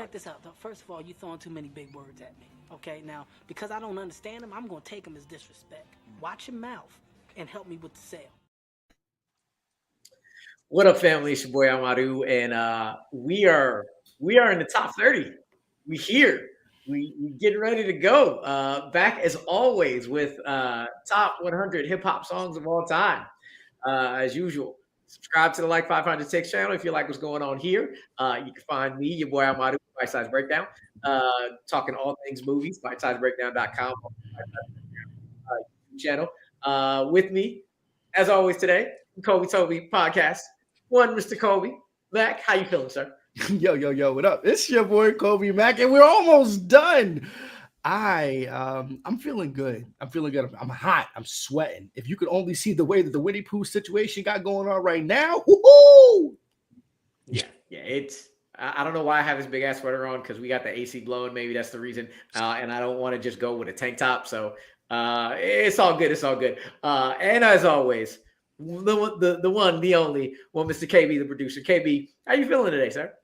Check this out. First of all, you throwing too many big words at me. Okay, now because I don't understand them, I'm gonna take them as disrespect. Watch your mouth and help me with the sale. What up, family? It's your boy Amaru, and we are in the top 30. We here. We getting ready to go. Back as always with top 100 hip hop songs of all time. As usual, subscribe to the Like 500 Takes channel if you like what's going on here. You can find me, your boy Amaru, Bite Size Breakdown, talking all things movies, bitesizebreakdown.com channel. With me, as always today, Kobe Toby podcast. One, Mr. Kobe. Mac, how you feeling, sir? Yo, what up? It's your boy Kolby Mac, and we're almost done. I'm feeling good. I'm hot. I'm sweating. If you could only see the way that the Winnie Pooh situation got going on right now, woohoo! Yeah. It's I don't know why I have this big ass sweater on because we got the AC blowing. Maybe that's the reason. And I don't want to just go with a tank top. So it's all good. It's all good. And as always, the one, the only one, Mr. KB, the producer. KB, how you feeling today, sir?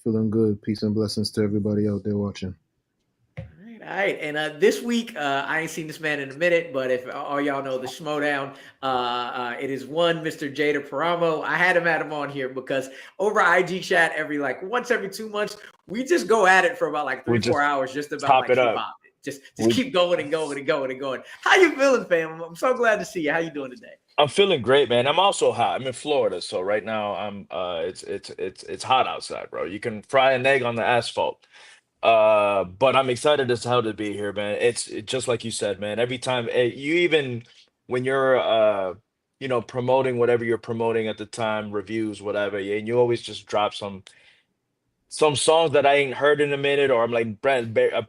Feeling good. Peace and blessings to everybody out there watching. All right. And this week, I ain't seen this man in a minute, but if all y'all know the Schmoedown, it is one Mr. Jader Paramo. I had him on here because over IG chat once every 2 months, we just go at it for about like 3-4 hours just about like hip hop. Just keep going and going and going and going. How you feeling, fam? I'm so glad to see you. How you doing today? I'm feeling great, man. I'm also hot. I'm in Florida, so right now I'm it's hot outside, bro. You can fry an egg on the asphalt. But I'm excited as hell to be here, man. It's just like you said, man. Every time you even when you're promoting whatever you're promoting at the time, reviews, whatever, yeah, and you always just drop some songs that I ain't heard in a minute, or I'm like,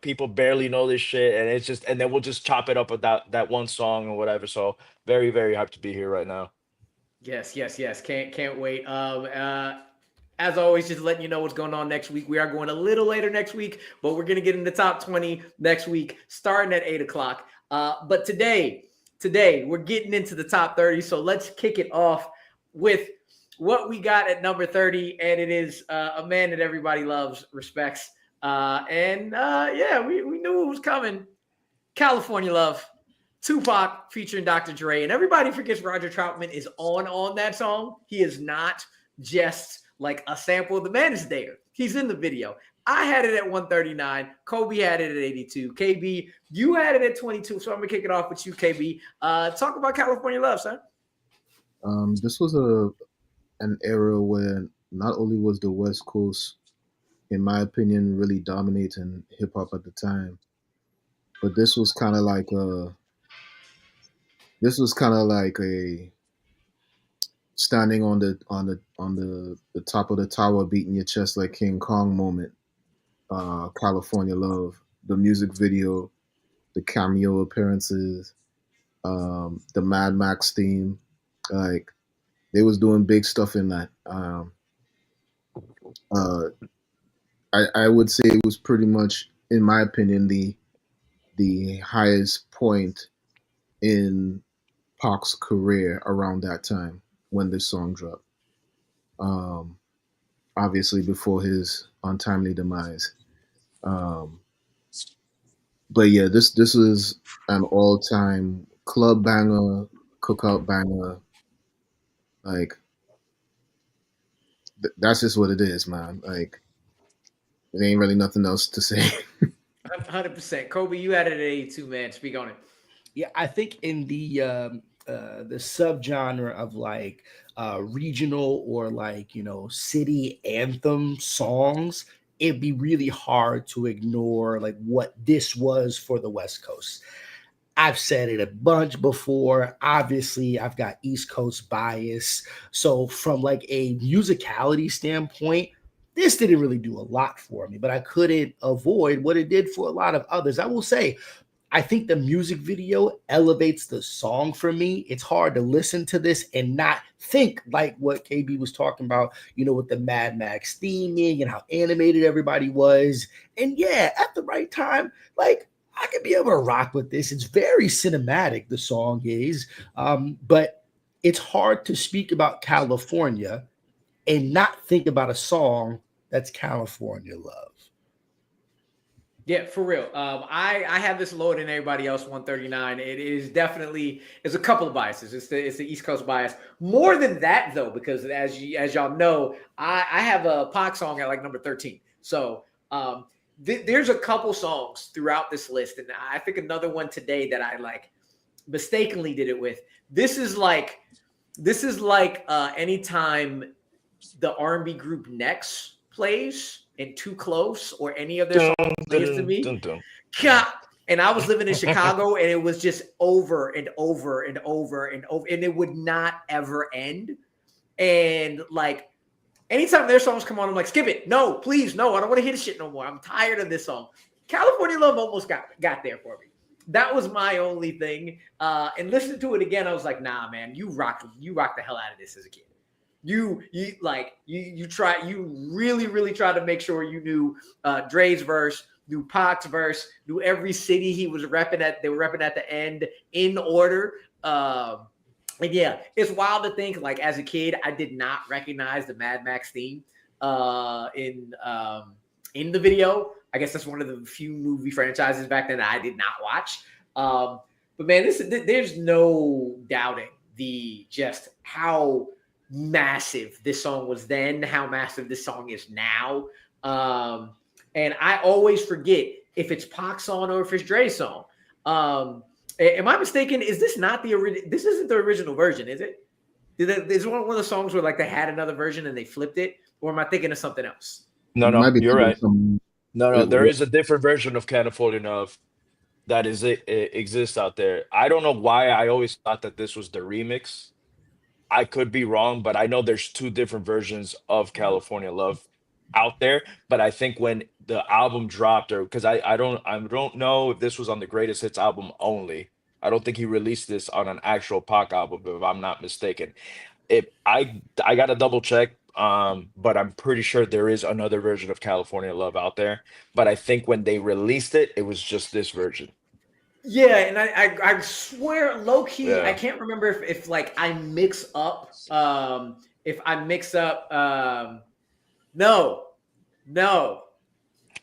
people barely know this shit, and it's just, and then we'll just chop it up with that one song or whatever. So very, very hyped to be here right now. Yes. Can't wait. As always, just letting you know what's going on next week. We are going a little later next week, but we're gonna get in the top 20 next week, starting at 8 o'clock. But today we're getting into the top 30. So let's kick it off with what we got at number 30, and it is a man that everybody loves, respects, we knew it was coming. California Love, Tupac featuring Dr. Dre, and everybody forgets Roger Troutman is on that song. He is not just like a sample. The man is there. He's in the video. I had it at 139. Kobe had it at 82. KB, you had it at 22. So I'm gonna kick it off with you, KB. Talk about California Love, son. This was an era where not only was the West Coast, in my opinion, really dominating hip hop at the time, but this was kind of like a standing on the top of the tower, beating your chest like King Kong moment. California Love, the music video, the cameo appearances, the Mad Max theme, like they was doing big stuff in that. I would say it was pretty much, in my opinion, the highest point in Pac's career around that time when this song dropped. Obviously before his untimely demise. But yeah, this is an all-time club banger, cookout banger. Like that's just what it is, man. Like there ain't really nothing else to say. 100%. Kobe, you had it at 82, man. Speak on it. Yeah, I think in the subgenre of like regional or like city anthem songs, it'd be really hard to ignore like what this was for the West Coast. I've said it a bunch before. Obviously, I've got East Coast bias. So from like a musicality standpoint, this didn't really do a lot for me, but I couldn't avoid what it did for a lot of others. I will say, I think the music video elevates the song for me. It's hard to listen to this and not think like what KB was talking about, with the Mad Max theming and how animated everybody was. And yeah, at the right time, like I could be able to rock with this. It's very cinematic, the song is. But it's hard to speak about California and not think about a song That's California Love. Yeah, for real. I have this lower than everybody else, 139. It is definitely, there's a couple of biases. It's the East Coast bias. More than that, though, because as y'all know, I have a Pac song at like number 13. So there's a couple songs throughout this list, and I think another one today that I like mistakenly did it with. This is like anytime the R&B group Next plays and Too Close or any of their Dun, songs plays to dun, me. dun, dun. And I was living in Chicago, and it was just over and over and over and over, and it would not ever end. And like anytime their songs come on, I'm like, skip it. No, please, no, I don't want to hear this shit no more. I'm tired of this song. California Love almost got there for me. That was my only thing. And listening to it again, I was like, nah, man, you rock the hell out of this as a kid. You really tried to make sure you knew Dre's verse, knew Pac's verse, knew every city he was repping at. They were repping at the end in order. And yeah, it's wild to think, like, as a kid, I did not recognize the Mad Max theme in the video. I guess that's one of the few movie franchises back then that I did not watch. But man, there's no doubting just how massive this song was then, how massive this song is now. And I always forget if it's Pac's song or if it's Dre's song. Am I mistaken? Is this not the original? This isn't the original version, is it? Is one of the songs where like they had another version and they flipped it? Or am I thinking of something else? No, you're right. Some, No, there is a different version of California Love that it exists out there. I don't know why I always thought that this was the remix. I could be wrong, but I know there's two different versions of California Love out there. But I think when the album dropped, or because I don't know if this was on the Greatest Hits album only. I don't think he released this on an actual Pac album, if I'm not mistaken. I gotta double check, but I'm pretty sure there is another version of California Love out there. But I think when they released it, it was just this version. Yeah, and I swear, low key, I Yeah. can't remember if like I mix up no.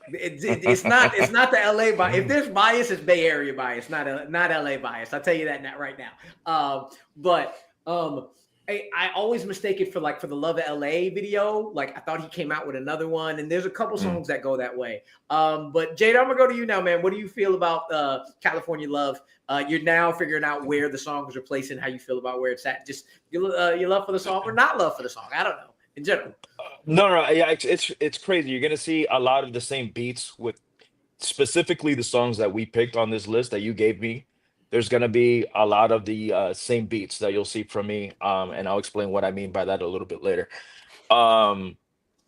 It's not the LA bias. If there's bias, it's Bay Area bias, not LA bias. I'll tell you that right now. But I always mistake it for the Love of LA video. Like I thought he came out with another one, and there's a couple songs that go that way. But Jader, I'm gonna go to you now, man. What do you feel about California Love? You're now figuring out where the songs are placed and how you feel about where it's at. Just your love for the song or not love for the song. I don't know. In general. No, yeah, it's crazy. You're gonna see a lot of the same beats with specifically the songs that we picked on this list that you gave me. There's gonna be a lot of the same beats that you'll see from me, and I'll explain what I mean by that a little bit later. Um,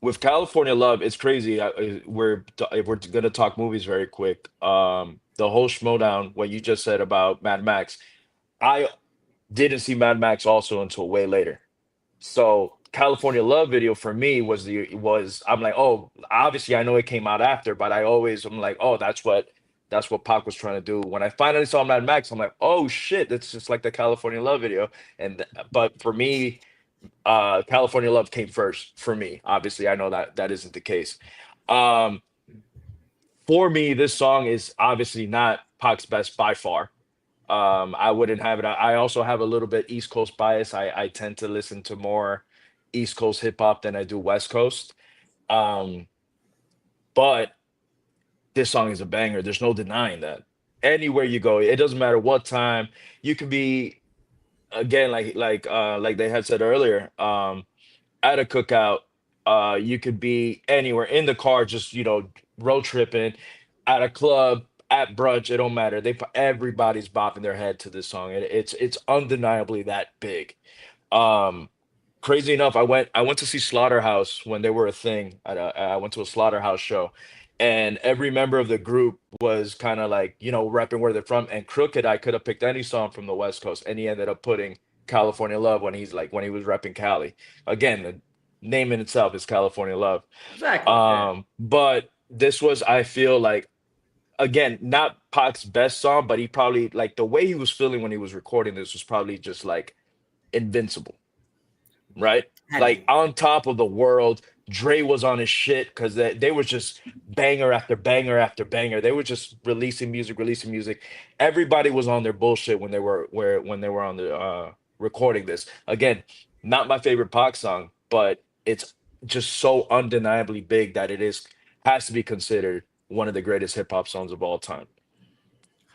with California Love, it's crazy. If we're gonna talk movies very quick. The whole Schmoedown, what you just said about Mad Max, I didn't see Mad Max also until way later. So California Love video for me was I'm like, oh, obviously I know it came out after, but I'm like, oh, that's what Pac was trying to do. When I finally saw Mad Max, I'm like, oh shit, it's just like the California Love video. But for me, California Love came first for me. Obviously, I know that isn't the case. Um, for me, this song is obviously not Pac's best by far. I wouldn't have it. I also have a little bit East Coast bias. I tend to listen to more East Coast hip hop than I do West Coast. Um, but this song is a banger. There's no denying that. Anywhere you go, it doesn't matter what time. You could be again, like they had said earlier, at a cookout. You could be anywhere in the car, just road tripping, at a club, at brunch. It don't matter. Everybody's bopping their head to this song. It's undeniably that big. Um, Crazy enough, I went to see Slaughterhouse when they were a thing. I went to a Slaughterhouse show, and every member of the group was kind of like repping where they're from. And Crooked, I could have picked any song from the West Coast, and he ended up putting California Love when he was repping Cali. Again, the name in itself is California Love. Exactly. Yeah. But this was, I feel like, again, not Pac's best song, but he probably like the way he was feeling when he was recording this was probably just like invincible, right? like on top of the world. Dre was on his shit because they was just banger after banger after banger. They were just releasing music, releasing music. Everybody was on their bullshit when they were on the recording this. Again, not my favorite Pac song, but it's just so undeniably big that has to be considered one of the greatest hip hop songs of all time.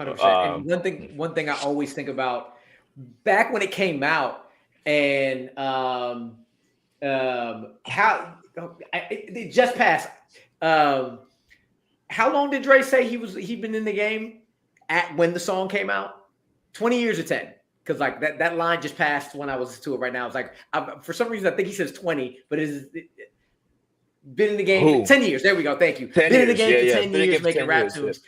100%. And one thing I always think about back when it came out, and how it just passed. How long did Dre say he'd been in the game at when the song came out? 20 years or 10? Because like that line just passed when I was to it right now. It's like for some reason I think he says 20, but it been in the game for 10 years. There we go. Thank you. Been in the game for 10 years making rap tunes.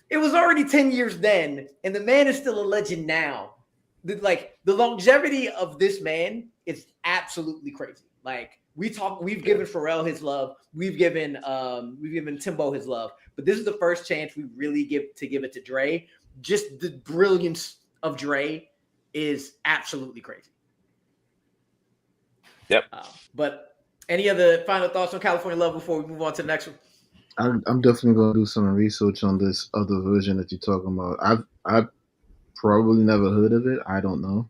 It was already 10 years then, and the man is still a legend now. The longevity of this man is absolutely crazy. Like we've given Pharrell his love, we've given Timbo his love, but this is the first chance we really give it to Dre. Just the brilliance of Dre is absolutely crazy. Yep. But any other final thoughts on California Love before we move on to the next one? I'm definitely gonna do some research on this other version that you're talking about. I've probably never heard of it. I don't know,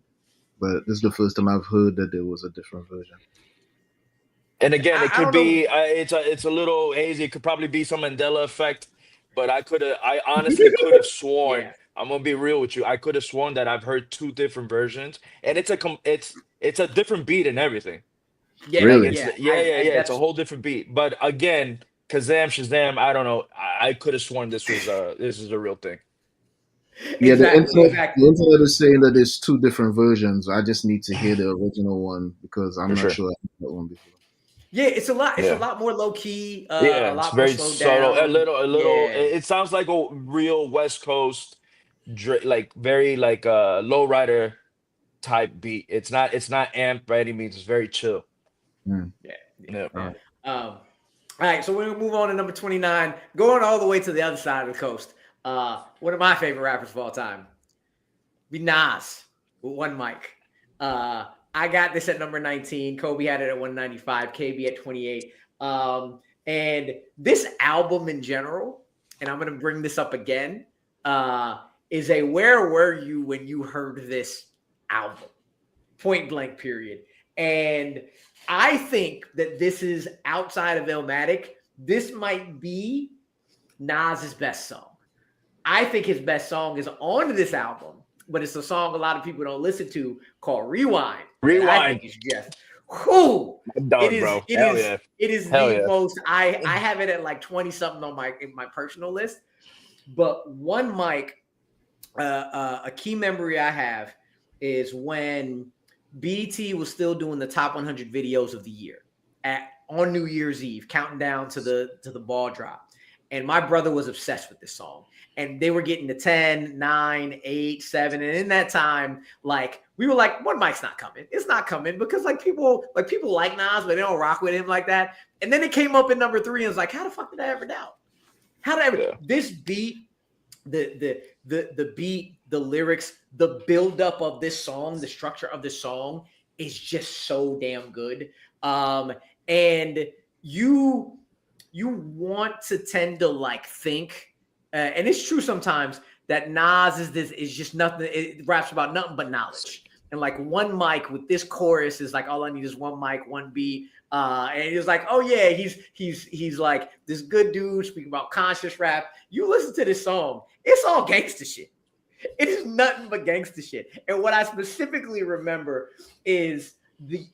but this is the first time I've heard that there was a different version. And again, it could be it's a little hazy. It could probably be some Mandela effect, but I honestly could have sworn. Yeah. I'm gonna be real with you. I could have sworn that I've heard two different versions, and it's a different beat and everything. Yeah, really? It's a whole different beat. But again, Kazam Shazam, I don't know. I could have sworn this is a real thing. Yeah, the internet is saying that there's two different versions. I just need to hear the original one because I'm not sure I've heard that one before. Yeah, it's a lot. It's a lot more low key. A lot it's very more subtle. down. A little. Yeah. It sounds like a real West Coast, like very like a lowrider type beat. It's not amped by any means. It's very chill. Yeah. All right, so we're gonna move on to number 29, going all the way to the other side of the coast. One of my favorite rappers of all time, be Nas with One Mic. I got this at number 19. Kolby had it at 195. KB at 28. And this album in general, and I'm gonna bring this up again, is a where were you when you heard this album? Point blank, period. And I think that this is outside of Illmatic. This might be Nas's best song. I think his best song is on this album, but it's a song a lot of people don't listen to called Rewind. I think it's just it is the most. I have it at like 20 something on my personal list. But One Mic, a key memory I have is when BET was still doing the top 100 videos of the year on New Year's Eve, counting down to the ball drop. And my brother was obsessed with this song. And they were getting to 10, 9, 8, 7. And in that time, like, we were like, One Mic's not coming. It's not coming because people like Nas, but they don't rock with him like that. And then it came up in number 3 and it's like, how the fuck did I ever doubt? This beat, the beat, the lyrics, the buildup of this song, the structure of this song is just so damn good. And you want to tend to like think, and it's true sometimes that Nas is just nothing. It raps about nothing but knowledge. And like One Mic with this chorus is like, all I need is one mic, one beat. And it's like, oh yeah, he's like this good dude speaking about conscious rap. You listen to this song, it's all gangster shit. It is nothing but gangster shit. And what I specifically remember is the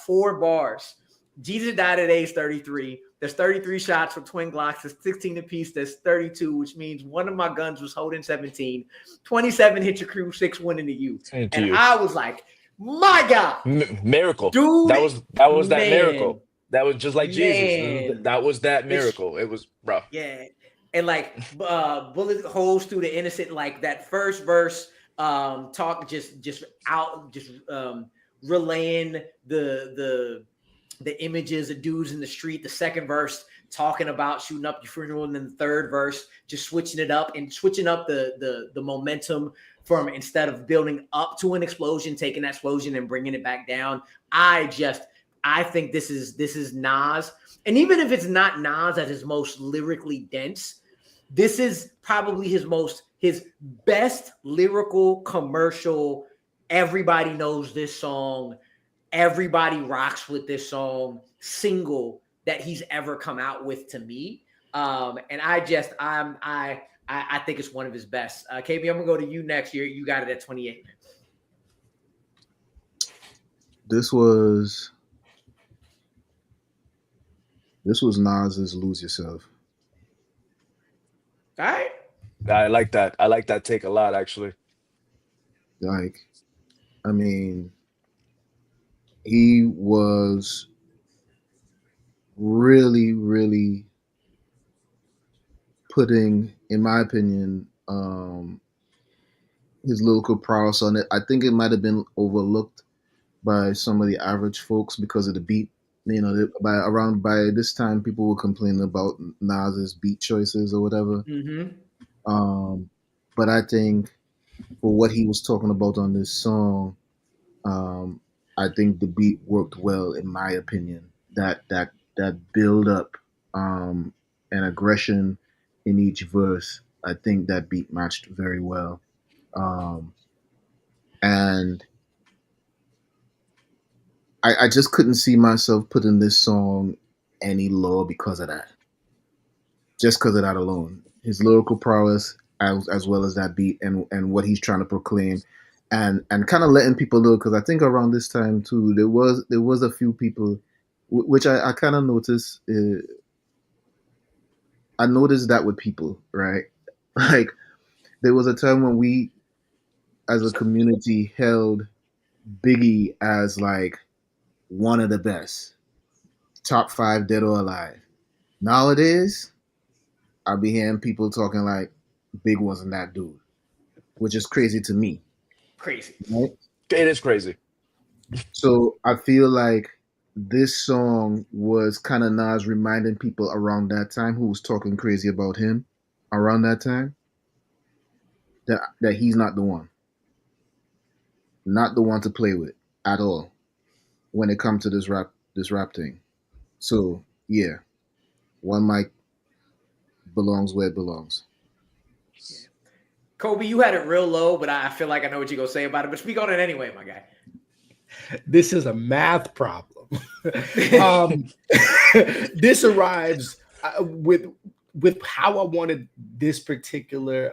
4 bars. Jesus died at age 33. There's 33 shots from twin Glocks. There's 16 apiece. There's 32, which means one of my guns was holding 17. 27 hit your crew, 6 went into you. I was like, my God. Miracle. Dude. That was that miracle. That was just like Jesus. That was that miracle. It was, bro. Yeah. And like bullet holes through the innocent, like that first verse, relaying the the images of dudes in the street. The second verse talking about shooting up your funeral, and then the third verse just switching it up and switching up the momentum from, instead of building up to an explosion, taking that explosion and bringing it back down. I think this is Nas, and even if it's not Nas at his most lyrically dense, this is probably his best lyrical commercial. Everybody knows this song. Everybody rocks with this song single that he's ever come out with, to me. And I think it's one of his best. KB, I'm gonna go to you next year. You got it at 28. This was Nas's "Lose Yourself." All right. I like that. I like that take a lot, actually. Like, I mean, he was really, really putting, in my opinion, his lyrical prowess on it. I think it might have been overlooked by some of the average folks because of the beat. You know, by this time, people were complaining about Nas's beat choices or whatever. Mm-hmm. But I think for what he was talking about on this song, I think the beat worked well, in my opinion. That build up and aggression in each verse, I think that beat matched very well. And I just couldn't see myself putting this song any lower because of that. Just because of that alone. His lyrical prowess, as well as that beat and what he's trying to proclaim, and kind of letting people know, because I think around this time too, there was a few people, which I kind of noticed. I noticed that with people, right? Like, there was a time when we, as a community, held Biggie as like one of the best, top 5 dead or alive. Nowadays, I'll be hearing people talking like Big wasn't that dude, which is crazy to me. Crazy. Right? It is crazy. So I feel like this song was kind of Nas reminding people around that time who was talking crazy about him around that time that he's not the one. Not the one to play with at all when it comes to this rap thing. So yeah, one mic belongs where it belongs. Kolby, you had it real low, but I feel like I know what you're gonna say about it. But speak on it anyway, my guy. This is a math problem. This arrives with how I wanted this particular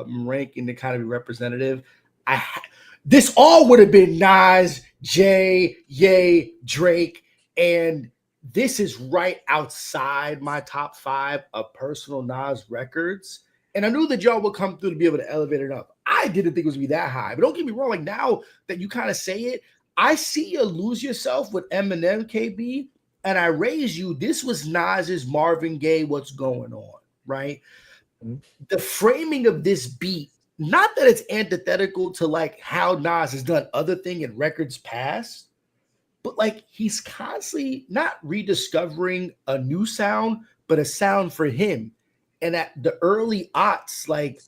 ranking to kind of be representative. This all would have been Nas, Jay, Ye, Drake, and this is right outside my top 5 of personal Nas records. And I knew that y'all would come through to be able to elevate it up. I didn't think it was going to be that high. But don't get me wrong, like now that you kind of say it, I see you Lose Yourself with Eminem, KB, and I raise you. This was Nas's Marvin Gaye, What's Going On, right? Mm-hmm. The framing of this beat, not that it's antithetical to like how Nas has done other thing in records past, but like he's constantly not rediscovering a new sound, but a sound for him. And at the early aughts, like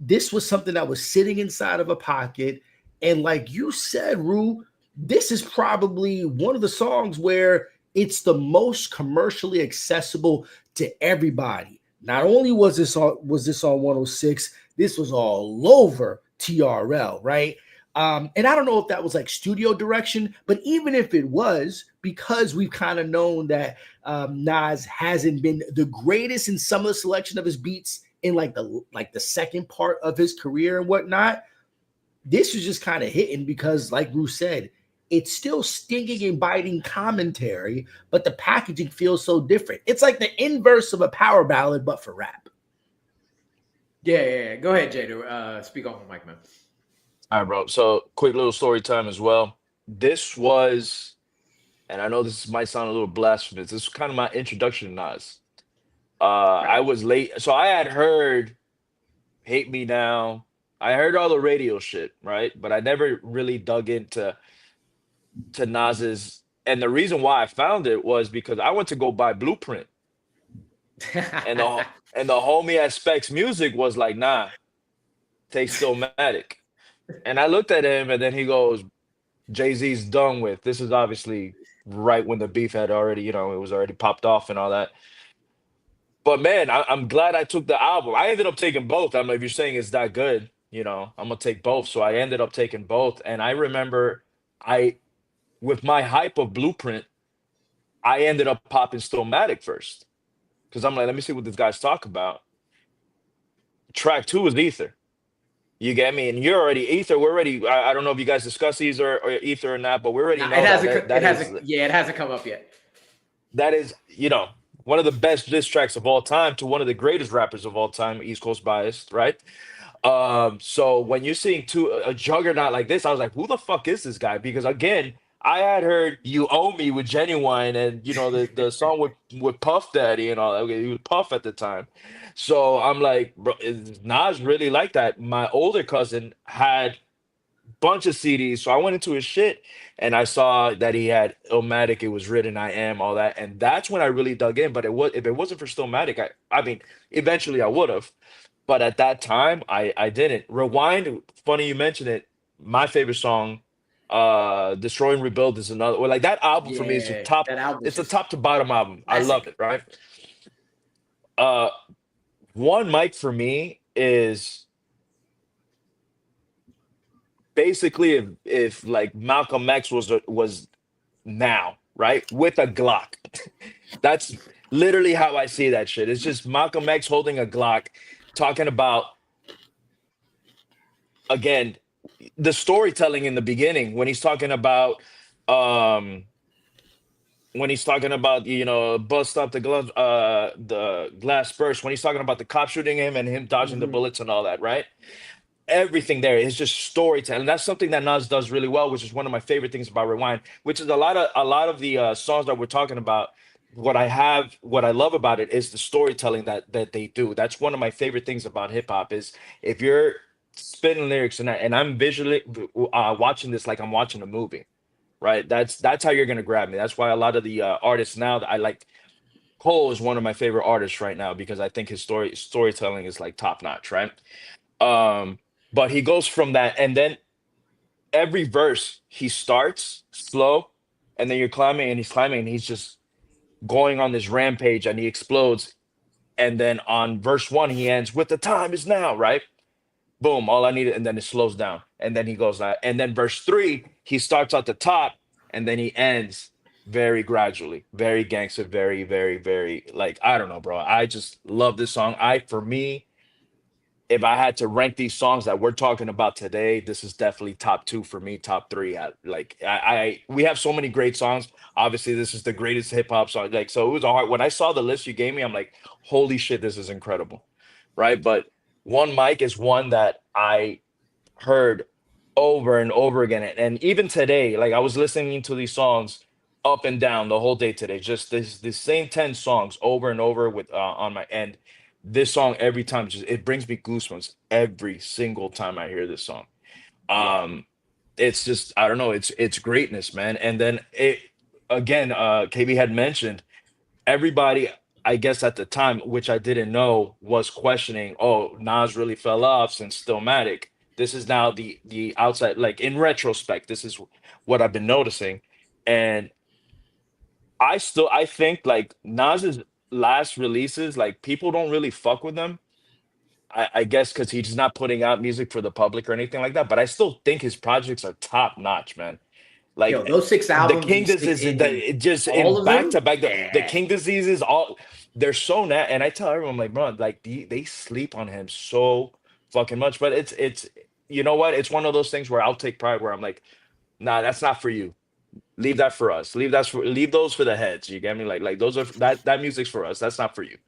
this was something that was sitting inside of a pocket. And like you said, Rue, this is probably one of the songs where it's the most commercially accessible to everybody. Not only was this on 106, this was all over TRL, right? And I don't know if that was like studio direction, but even if it was, because we've kind of known that Nas hasn't been the greatest in some of the selection of his beats in like the second part of his career and whatnot, this was just kind of hitting because, like Bruce said, it's still stinging and biting commentary, but the packaging feels so different. It's like the inverse of a power ballad, but for rap. Yeah. Go ahead, Jader. Speak on the mic, man. All right, bro. So quick little story time as well. This was, and I know this might sound a little blasphemous, this was kind of my introduction to Nas. I was late. So I had heard Hate Me Now. I heard all the radio shit, right? But I never really dug into Nas's And the reason why I found it was because I went to go buy Blueprint, and the homie at Specs Music was like, "Nah, take Stillmatic." And I looked at him, and then he goes, "Jay-Z's done with." This is obviously right when the beef had already, it was already popped off and all that. But man, I'm glad I took the album. I ended up taking both. I'm like, if you're saying it's that good, I'm gonna take both. So I ended up taking both. And I remember I, with my hype of Blueprint, I ended up popping Stillmatic first. Because I'm like, let me see what this guy's talking about. Track 2 is Ether. You get me? And you're already Ether. We're already. I don't know if you guys discuss Ether or Ether or not, but we already Nah, know it hasn't. that It hasn't come up yet. that is one of the best diss tracks of all time to one of the greatest rappers of all time, East Coast biased, right? So when you're seeing a juggernaut like this, I was like, who the fuck is this guy? Because again, I had heard "You Owe Me" with Genuine, and the song with Puff Daddy and all that. Okay, he was Puff at the time, so I'm like, bro, is Nas really like that? My older cousin had bunch of CDs, so I went into his shit and I saw that he had Illmatic. It was written, I am, all that, and that's when I really dug in. But if it wasn't for Stillmatic, I mean, eventually I would have. But at that time, I didn't. Rewind, funny you mentioned it. My favorite song, Destroy and Rebuild is another. Well, like that album for me is the Yeah, top. that album It's a just top to bottom album. I love classic. it, right? Uh, One mic for me is basically if like Malcolm X was now, right? With a Glock. That's literally how I see that shit. It's just Malcolm X holding a Glock, talking about, again, the storytelling in the beginning when he's talking about um bust up the glass burst, when he's talking about the cop shooting him and him dodging the Mhm. bullets and all that, right? Everything there is just storytelling. That's something that Nas does really well, which is one of my favorite things about Rewind, which is a lot of the songs that we're talking about. What I love about it is the storytelling that they do. That's one of my favorite things about hip hop is if you're spitting lyrics and I'm visually watching this like I'm watching a movie, right? That's how you're gonna grab me. That's why a lot of the artists now that I like. Cole is one of my favorite artists right now because I think his storytelling is like top notch, right? Um, but he goes from that, and then every verse he starts slow, and then you're climbing, and he's climbing, and he's just going on this rampage, and he explodes. And then on verse 1, he ends with "The time is now," right? Boom, all I needed, and then it slows down, and then he goes that, and then verse 3, he starts at the top, and then he ends very gradually, very gangster, very, very, very like I don't know, bro. I just love this song. For me, if I had to rank these songs that we're talking about today, this is definitely top two for me, top three. We have so many great songs. Obviously, this is the greatest hip hop song. Like, so it was hard. When I saw the list you gave me, I'm like, holy shit, this is incredible. Right. But One Mic is one that I heard over and over again. And even today, like I was listening to these songs up and down the whole day today, just this same 10 songs over and over with on my end. This song every time just it brings me goosebumps every single time I hear this song. Yeah. It's just I don't know, it's greatness, man. And then it again, KB had mentioned everybody, I guess at the time, which I didn't know, was questioning, oh, Nas really fell off since Stillmatic. This is now the outside, like in retrospect, this is what I've been noticing. And I think like Nas's last releases, like people don't really fuck with them. I guess because he's not putting out music for the public or anything like that. But I still think his projects are top notch, man. Yo, Like those 6 the albums King you stick diseases, in it just all in of back to them. back, the Yeah. King diseases, all they're so nat. And I tell everyone, like, bro, like they sleep on him so fucking much. But it's you know what? It's one of those things where I'll take pride where I'm like, nah, that's not for you. Leave that for us. Leave those for the heads. You get me? Like those are that music's for us. That's not for you.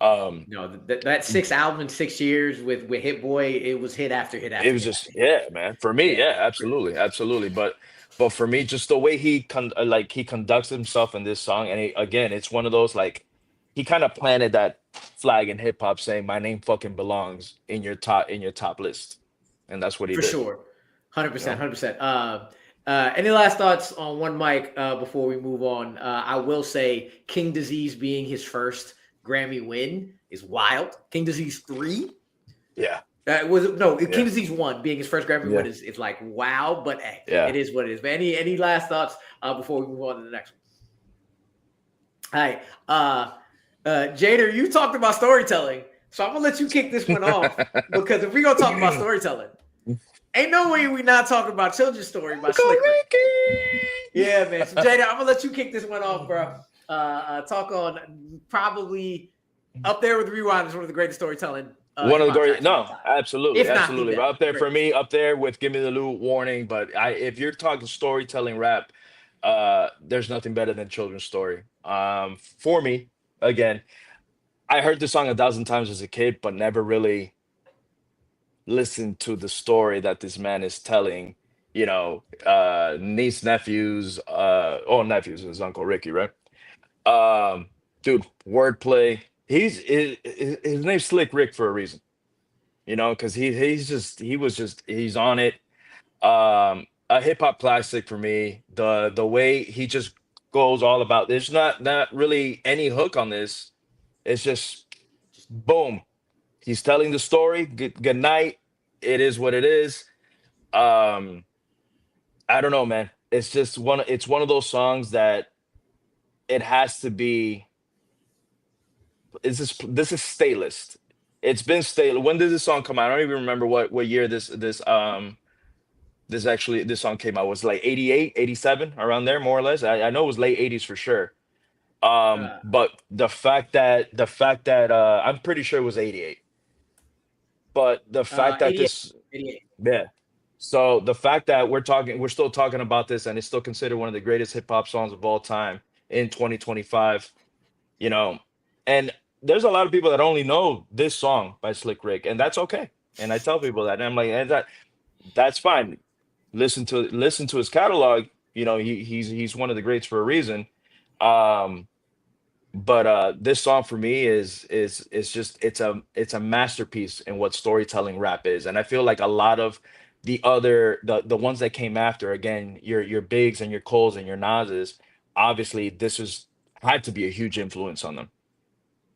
Um, No, that 6 albums in 6 years with Hit Boy, it was hit after hit it after was hit just after hit. yeah, man. For me, Yeah, yeah, absolutely, absolutely. But for me, just the way like he conducts himself in this song, and again, it's one of those like he kind of planted that flag in hip hop, saying my name fucking belongs in your top list, and that's what he for did. sure. 100%, You know, 100%. Any last thoughts on One Mic before we move on? I will say King Disease being his first Grammy win is wild. King Disease 3? Yeah. King Disease 1 being his first Grammy win is like wow, but hey, it is what it is. But any last thoughts before we move on to the next one? All right. Jader, you talked about storytelling, so I'm gonna let you kick this one off because if we're gonna talk about storytelling, ain't no way we not talking about Children's Story by Slick Rick. Yeah, man. So Jader, I'm gonna let you kick this one off, bro. Talk on probably up there with Rewind is one of the greatest storytelling. One of the great, no, absolutely, absolutely. Up there for me, up there with "Give Me the Loot," Warning. But if you're talking storytelling rap, there's nothing better than Children's Story. For me, again, I heard the song 1,000 times as a kid, but never really listened to the story that this man is telling. You know, niece, nephews, nephews, his uncle Ricky, right? Dude, wordplay. His name's Slick Rick for a reason, you know, because he's on it. A hip hop classic for me. The way he just goes all about. There's not really any hook on this. It's just boom. He's telling the story. Good night. It is what it is. I don't know, man. It's just one. It's one of those songs that it has to be. This is stay list. It's been stale. When did this song come out? I don't even remember what year this song came out. It was like 88, 87, around there, more or less. I know it was late 80s for sure. But the fact that I'm pretty sure it was 88. But the fact that 88. yeah. So the fact that we're still talking about this, and it's still considered one of the greatest hip hop songs of all time in 2025, you know, and there's a lot of people that only know this song by Slick Rick, and that's okay. And I tell people that, and I'm like, that's fine. Listen to his catalog. You know, he's one of the greats for a reason. Um, but this song for me is just it's a masterpiece in what storytelling rap is, and I feel like a lot of the ones that came after, again, your Bigs and your Coles and your Nas's, obviously this was had to be a huge influence on them,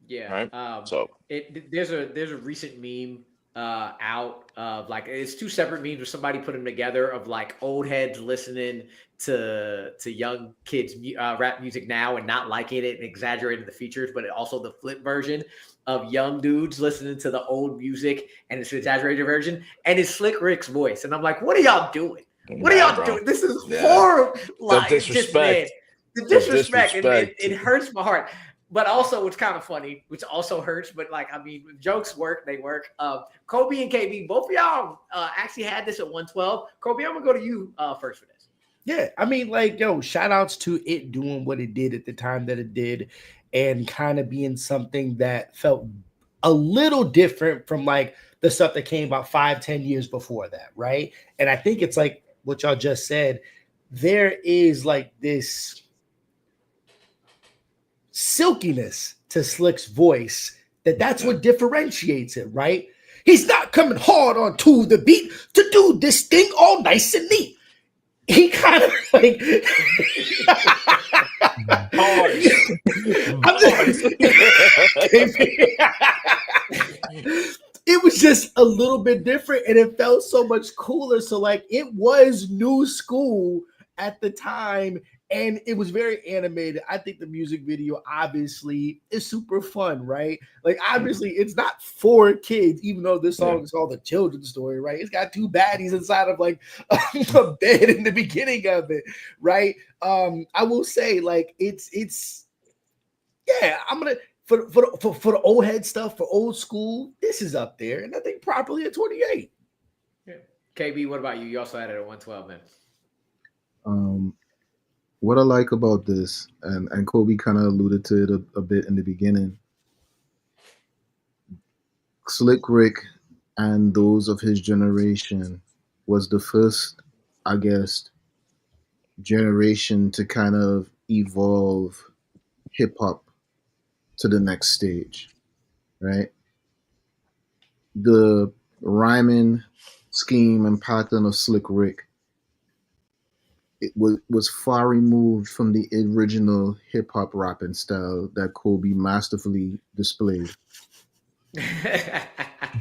Yeah. right? So There's a recent meme out of like it's two separate memes where somebody put them together of like old heads listening to young kids rap music now and not liking it and exaggerating the features, but also the flip version of young dudes listening to the old music and it's an exaggerated version and it's Slick Rick's voice. And I'm like, what are y'all doing? What are y'all doing? This is horrible. The disrespect. The disrespect. It hurts my heart. But also, it's kind of funny, which also hurts. But like, I mean, jokes work; they work. Kolby and KB, both of y'all actually had this at 112. Kolby, I'm gonna go to you first for this. Yeah, I mean, like, yo, shout outs to it doing what it did at the time that it did, and kind of being something that felt a little different from like the stuff that came about 5-10 years before that, right? And I think it's like what y'all just said. There is like this silkiness to Slick's voice that's what differentiates it, right? He's not coming hard onto the beat to do this thing all nice and neat. He kind of like it was just a little bit different and it felt so much cooler. So like it was new school at the time and it was very animated. I think the music video obviously is super fun, right? Like obviously it's not for kids, even though this song is called The Children's Story, right? It's got two baddies inside of like a bed in the beginning of it, right? I will say like it's I'm gonna for the old head stuff, for old school, this is up there, and I think properly at 28. Yeah. KB, what about you? You also had it at 112, man. What I like about this, and Kolby kind of alluded to it a bit in the beginning, Slick Rick and those of his generation was the first, I guess, generation to kind of evolve hip hop to the next stage, right? The rhyming scheme and pattern of Slick Rick it was far removed from the original hip hop rapping style that Kolby masterfully displayed.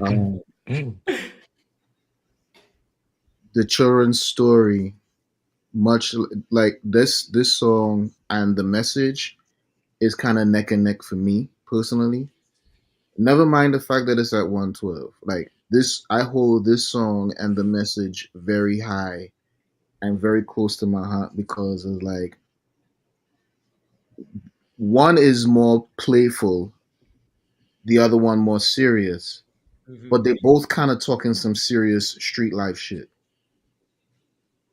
Um, the children's story, much like this song and the message, is kind of neck and neck for me personally. Never mind the fact that it's at 112. Like this, I hold this song and the message very high and very close to my heart because of like one is more playful, the other one more serious, but they both kind of talking some serious street life shit,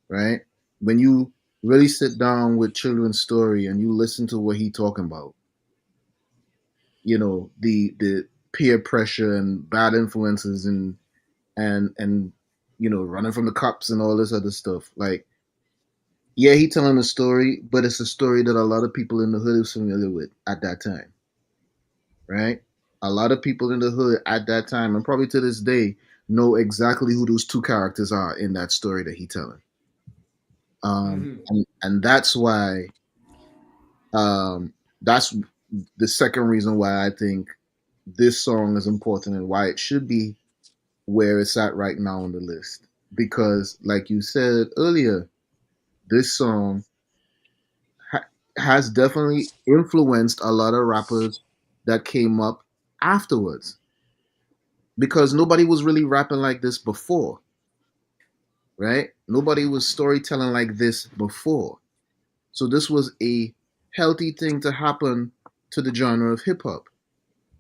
right? When you really sit down with children's story and you listen to what he talking about, you know, the peer pressure and bad influences and you know, running from the cops and all this other stuff. Like, yeah, he telling a story, but it's a story that a lot of people in the hood is familiar with at that time, right? A lot of people in the hood at that time, and probably to this day, know exactly who those two characters are in that story that he telling. And that's why that's the second reason why I think this song is important and why it should be where it's at right now on the list. Because, like you said earlier, this song has definitely influenced a lot of rappers that came up afterwards. Because nobody was really rapping like this before, right? Nobody was storytelling like this before. So this was a healthy thing to happen to the genre of hip hop.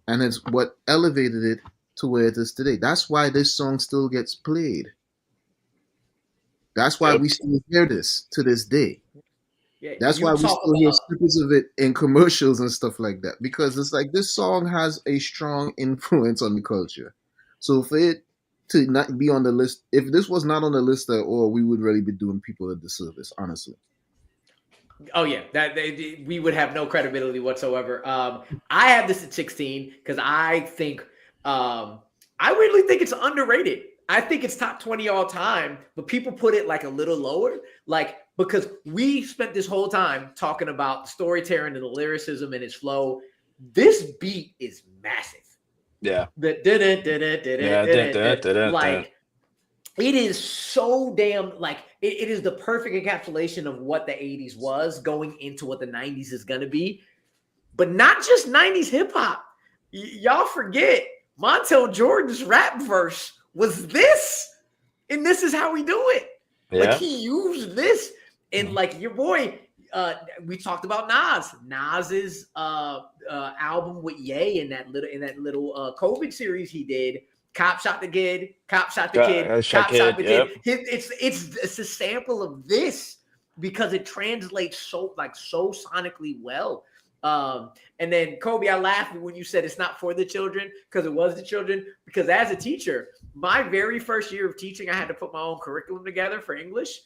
And it's what elevated it to where it is today. That's why this song still gets played. That's why Yep. we still hear this to this day. Yeah, That's you why we talk still hear about snippets of it in commercials and stuff like that. Because it's like this song has a strong influence on the culture. So for it to not be on the list, if this was not on the list at all, we would really be doing people a disservice, honestly. Oh yeah, we would have no credibility whatsoever. I have this at 16 because I think I really think it's underrated. I think it's top 20 all time, but people put it like a little lower, like because we spent this whole time talking about the storytelling and the lyricism and its flow. This beat is massive. Yeah. Like it is so damn like it is the perfect encapsulation of what the 80s was going into what the 90s is going to be, but not just 90s hip-hop. Y'all forget Montel Jordan's rap verse was this, and this is how we do it. Like he used this, and like your boy we talked about Nas's album with Ye in that little COVID series he did. Cop shot the kid, cop shot the kid, cop shot the kid. It's a sample of this because it translates so sonically well. And then Kolby, I laughed when you said it's not for the children because it was the children. Because as a teacher, my very first year of teaching, I had to put my own curriculum together for English,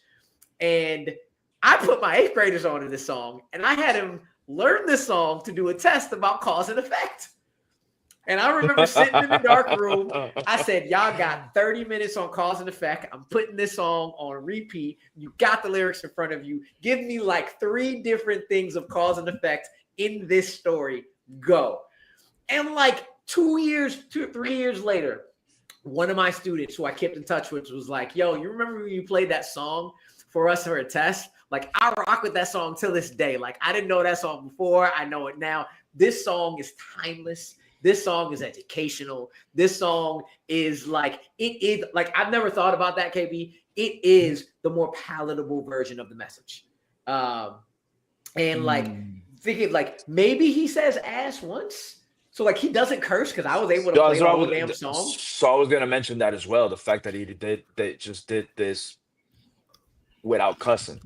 and I put my 8th graders onto this song, and I had them learn this song to do a test about cause and effect. And I remember sitting in the dark room. I said, y'all got 30 minutes on cause and effect. I'm putting this song on repeat. You got the lyrics in front of you. Give me like 3 different things of cause and effect in this story. Go. And like 2 or 3 years later, one of my students who I kept in touch with was like, yo, you remember when you played that song for us for a test? Like, I rock with that song till this day. Like, I didn't know that song before. I know it now. This song is timeless. This song is educational. This song is like, it is like, I've never thought about that, KB. It is the more palatable version of the message. And like, thinking like, maybe he says ass once. So like, he doesn't curse because I was able to play the whole damn song. So I was going to mention that as well. The fact that they just did this without cussing.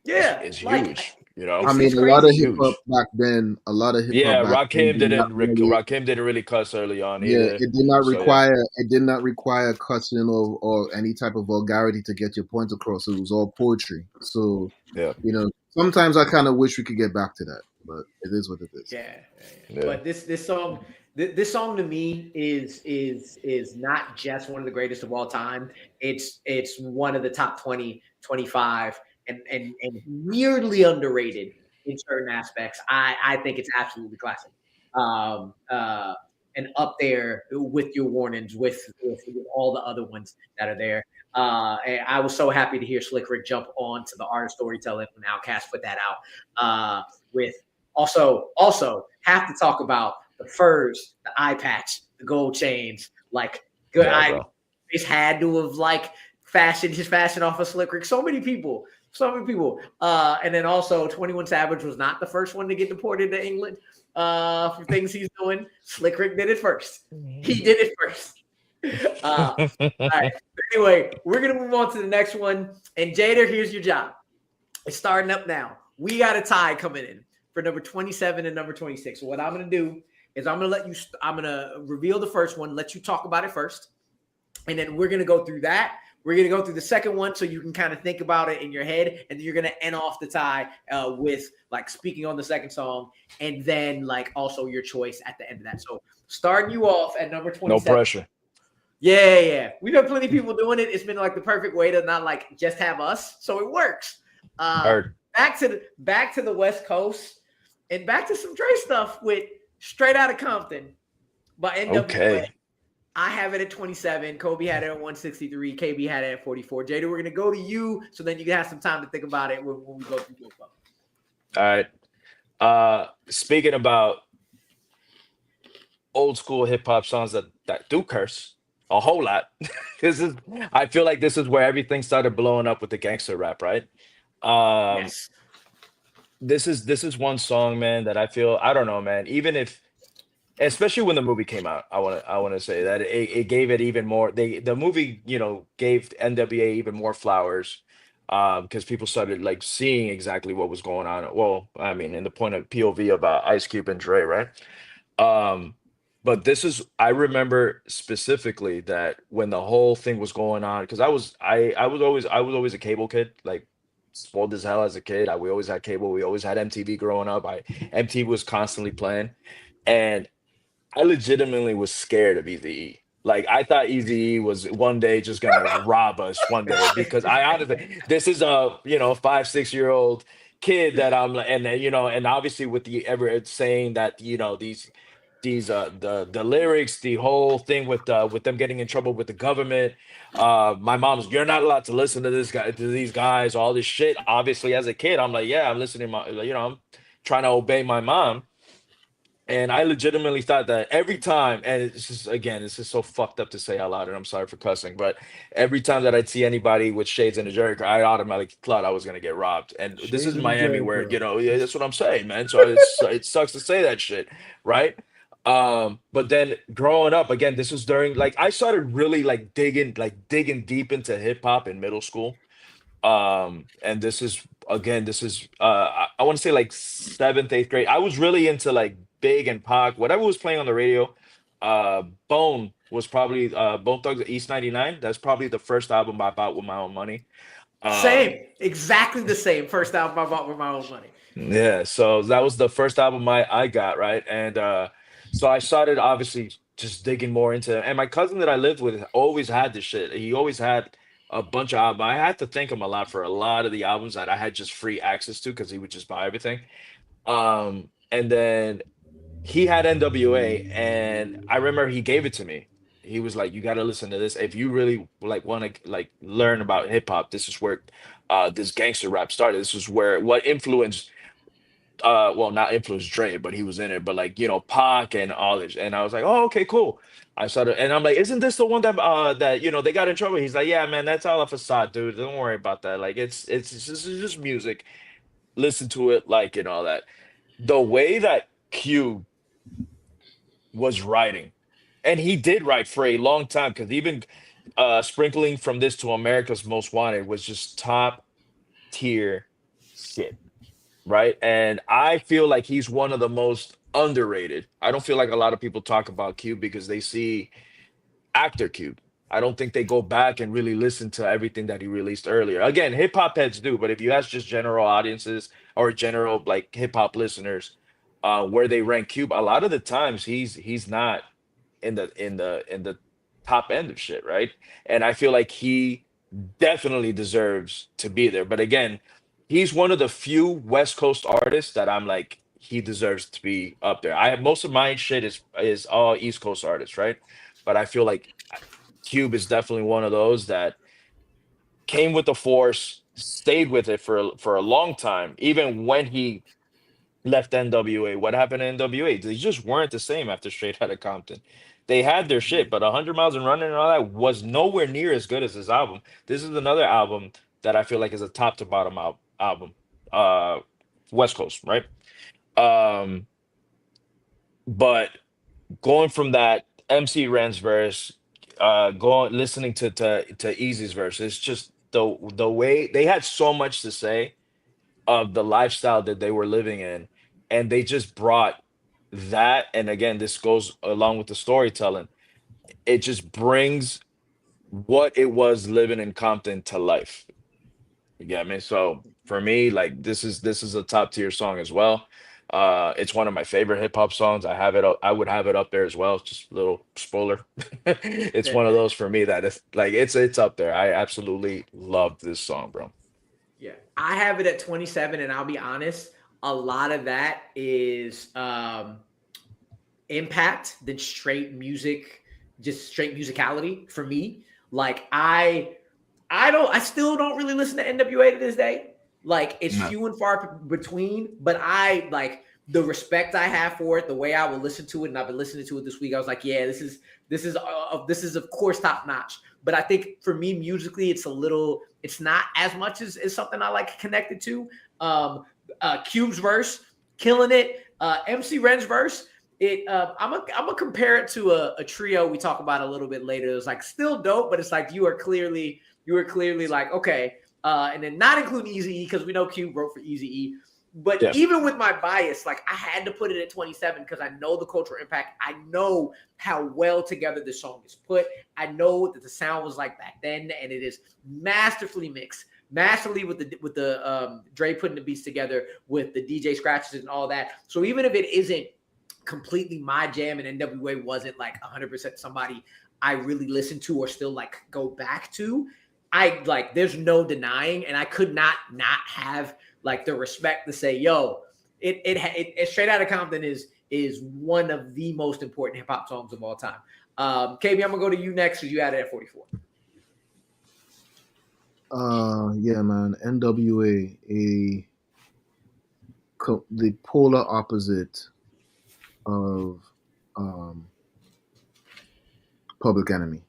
Yeah. Is like, huge. You know, I mean, a lot of hip hop back then. Rakim didn't really cuss early on either. It did not require it did not require cussing or any type of vulgarity to get your point across. It was all poetry. So you know, sometimes I kind of wish we could get back to that, but it is what it is. Yeah. But this song to me is not just one of the greatest of all time. It's one of the top 20, 25. and weirdly underrated in certain aspects. I think it's absolutely classic. Um, uh, and up there with your warnings, with all the other ones that are there. And I was so happy to hear Slick Rick jump on to the art of storytelling when Outkast put that out. With also have to talk about the furs, the eye patch, the gold chains. Like good, Yeah, I bro. just had to have like fashioned his fashion off of Slick Rick. So many people. So many people. And then also 21 Savage was not the first one to get deported to England for things he's doing. Slick Rick did it first. He did it first. All right. Anyway, we're gonna move on to the next one. And Jader, here's your job. It's starting up now. We got a tie coming in for number 27 and number 26. So what I'm gonna do is I'm gonna reveal the first one, let you talk about it first, and then we're gonna go through that. We're going to go through the second one so you can kind of think about it in your head. And then you're going to end off the tie with like speaking on the second song and then like also your choice at the end of that. So starting you off at number 27. No pressure. Yeah. We've had plenty of people doing it. It's been like the perfect way to not like just have us. So it works. Heard. Back to the West Coast and back to some Dre stuff with Straight Outta Compton by NWA. Okay. I have it at 27. Kolby had it at 163. KB had it at 44. Jader, we're going to go to you so then you can have some time to think about it when we go through both of them. All right. Speaking about old school hip hop songs that do curse a whole lot. I feel like this is where everything started blowing up with the gangster rap, right? Yes. This is one song, man, that I feel, I don't know, man, even if, especially when the movie came out, I want to say that it gave it even more. The movie, gave NWA even more flowers, because people started like seeing exactly what was going on. Well, I mean, in the point of POV of Ice Cube and Dre, right? But I remember specifically that when the whole thing was going on, because I was always a cable kid, like spoiled as hell as a kid. We always had cable. We always had MTV growing up. MTV was constantly playing, and I legitimately was scared of Eazy-E. Like I thought Eazy-E was one day just gonna rob us one day, because I honestly, this is a 5-6 year old kid that I'm like, and then, and obviously with the ever saying that these the lyrics, the whole thing with them getting in trouble with the government. My mom's, you're not allowed to listen to these guys, all this shit. Obviously, as a kid, I'm like, yeah, I'm listening. I'm trying to obey my mom. And I legitimately thought that every time, and it's just so fucked up to say out loud, and I'm sorry for cussing, but every time that I'd see anybody with shades in a Jerry curl, I automatically thought I was gonna get robbed. And this Shades is in a Miami, Jerry where curl. yeah, that's what I'm saying, man. So it sucks to say that shit, right? But then growing up, again, this was during, like, I started really like digging deep into hip hop in middle school. And this is I want to say like seventh, eighth grade. I was really into like Big and Pac, whatever was playing on the radio. Bone was probably Bone Thugs East 99. That's probably the first album I bought with my own money. Same. Exactly the same. First album I bought with my own money. Yeah, so that was the first album I got, right? And so I started obviously just digging more into it. And my cousin that I lived with always had this shit. He always had a bunch of albums. I had to thank him a lot for a lot of the albums that I had just free access to, because he would just buy everything. And then he had NWA, and I remember he gave it to me. He was like, "You got to listen to this if you really like want to like learn about hip hop. This is where this gangster rap started. This is where what influenced well, not influenced Dre, but he was in it, but like, Pac and all this." And I was like, "Oh, okay, cool." I started, and I'm like, "Isn't this the one that they got in trouble?" He's like, "Yeah, man, that's all a facade, dude. Don't worry about that. Like, it's just music. Listen to it, like, and all that." The way that Q was writing, and he did write for a long time, because even sprinkling from this to America's Most Wanted was just top tier shit, right? And I feel like he's one of the most underrated. I don't feel like a lot of people talk about Cube because they see actor Cube. I don't think they go back and really listen to everything that he released earlier. Again, hip hop heads do, but if you ask just general audiences or general like hip hop listeners, where they rank Cube, a lot of the times he's not in the top end of shit, right? And I feel like he definitely deserves to be there. But again, he's one of the few West Coast artists that I'm like, he deserves to be up there. I have most of my shit is all East Coast artists, right? But I feel like Cube is definitely one of those that came with the force, stayed with it for a long time, even when he left NWA. What happened to NWA? They just weren't the same after Straight Outta Compton. They had their shit, but 100 Miles and Running and all that was nowhere near as good as this album. This is another album that I feel like is a top to bottom album. Uh, West Coast, right? Um, but going from that MC Ren's verse, going listening to Easy's verse, it's just the way they had so much to say of the lifestyle that they were living in, and they just brought that. And again, this goes along with the storytelling. It just brings what it was living in Compton to life. You get me? So for me, like this is a top tier song as well. It's one of my favorite hip hop songs. I have it up, I would have it up there as well. Just a little spoiler. It's one of those for me that is like it's up there. I absolutely love this song, bro. Yeah, I have it at 27, and I'll be honest, a lot of that is impact than straight music, just straight musicality for me. Like I still don't really listen to NWA to this day. Like it's No. few and far between, but I like the respect I have for it, the way I will listen to it, and I've been listening to it this week. I was like, yeah, this is of course top notch. But I think for me musically, it's not as much as something I like connected to. Cube's verse, killing it. MC Ren's verse, I'm gonna compare it to a trio we talk about a little bit later. It was like still dope, but it's like you were clearly like, okay, and then not including Eazy-E because we know Cube wrote for Eazy-E. But Yeah. even with my bias, like I had to put it at 27 because I know the cultural impact. I know how well together this song is put. I know that the sound was like back then, and it is masterfully mixed, masterfully with the Dre putting the beats together with the DJ scratches and all that. So even if it isn't completely my jam and NWA wasn't like 100% somebody I really listen to or still like go back to, I like there's no denying, and I could not have like the respect to say, yo, it Straight Outta Compton is one of the most important hip hop songs of all time. KB, I'm gonna go to you next because you had it at 44. Yeah, man. NWA, the polar opposite of Public Enemy.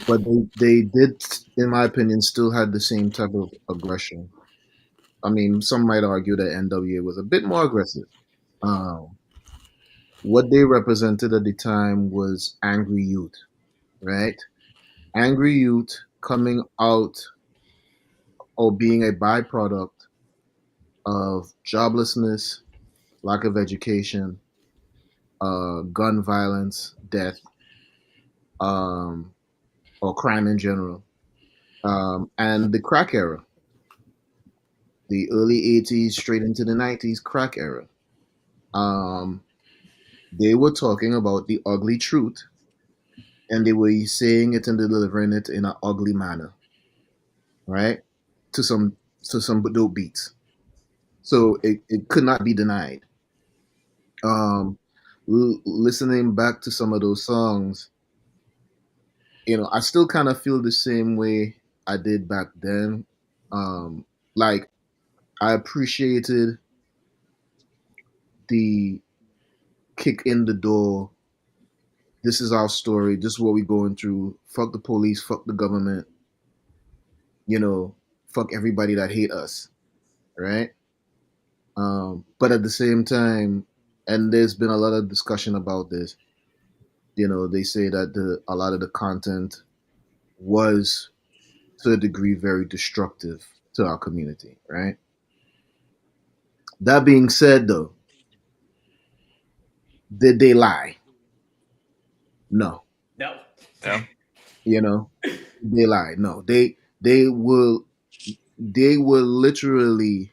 But they did, in my opinion, still had the same type of aggression. I mean, some might argue that NWA was a bit more aggressive. What they represented at the time was angry youth, right? Angry youth coming out or being a byproduct of joblessness, lack of education, gun violence, death, or crime in general, and the crack era, the early 80s straight into the 90s crack era. They were talking about the ugly truth, and they were saying it and delivering it in an ugly manner, right? To some dope beats. So it could not be denied. Listening back to some of those songs, I still kind of feel the same way I did back then. Like I appreciated the kick in the door. This is our story. This is what we're going through. Fuck the police. Fuck the government. Fuck everybody that hate us, right? But at the same time, and there's been a lot of discussion about this. They say that a lot of the content was, to a degree, very destructive to our community, right? That being said, though, did they lie? No. No. Yeah. They lied. No, they were literally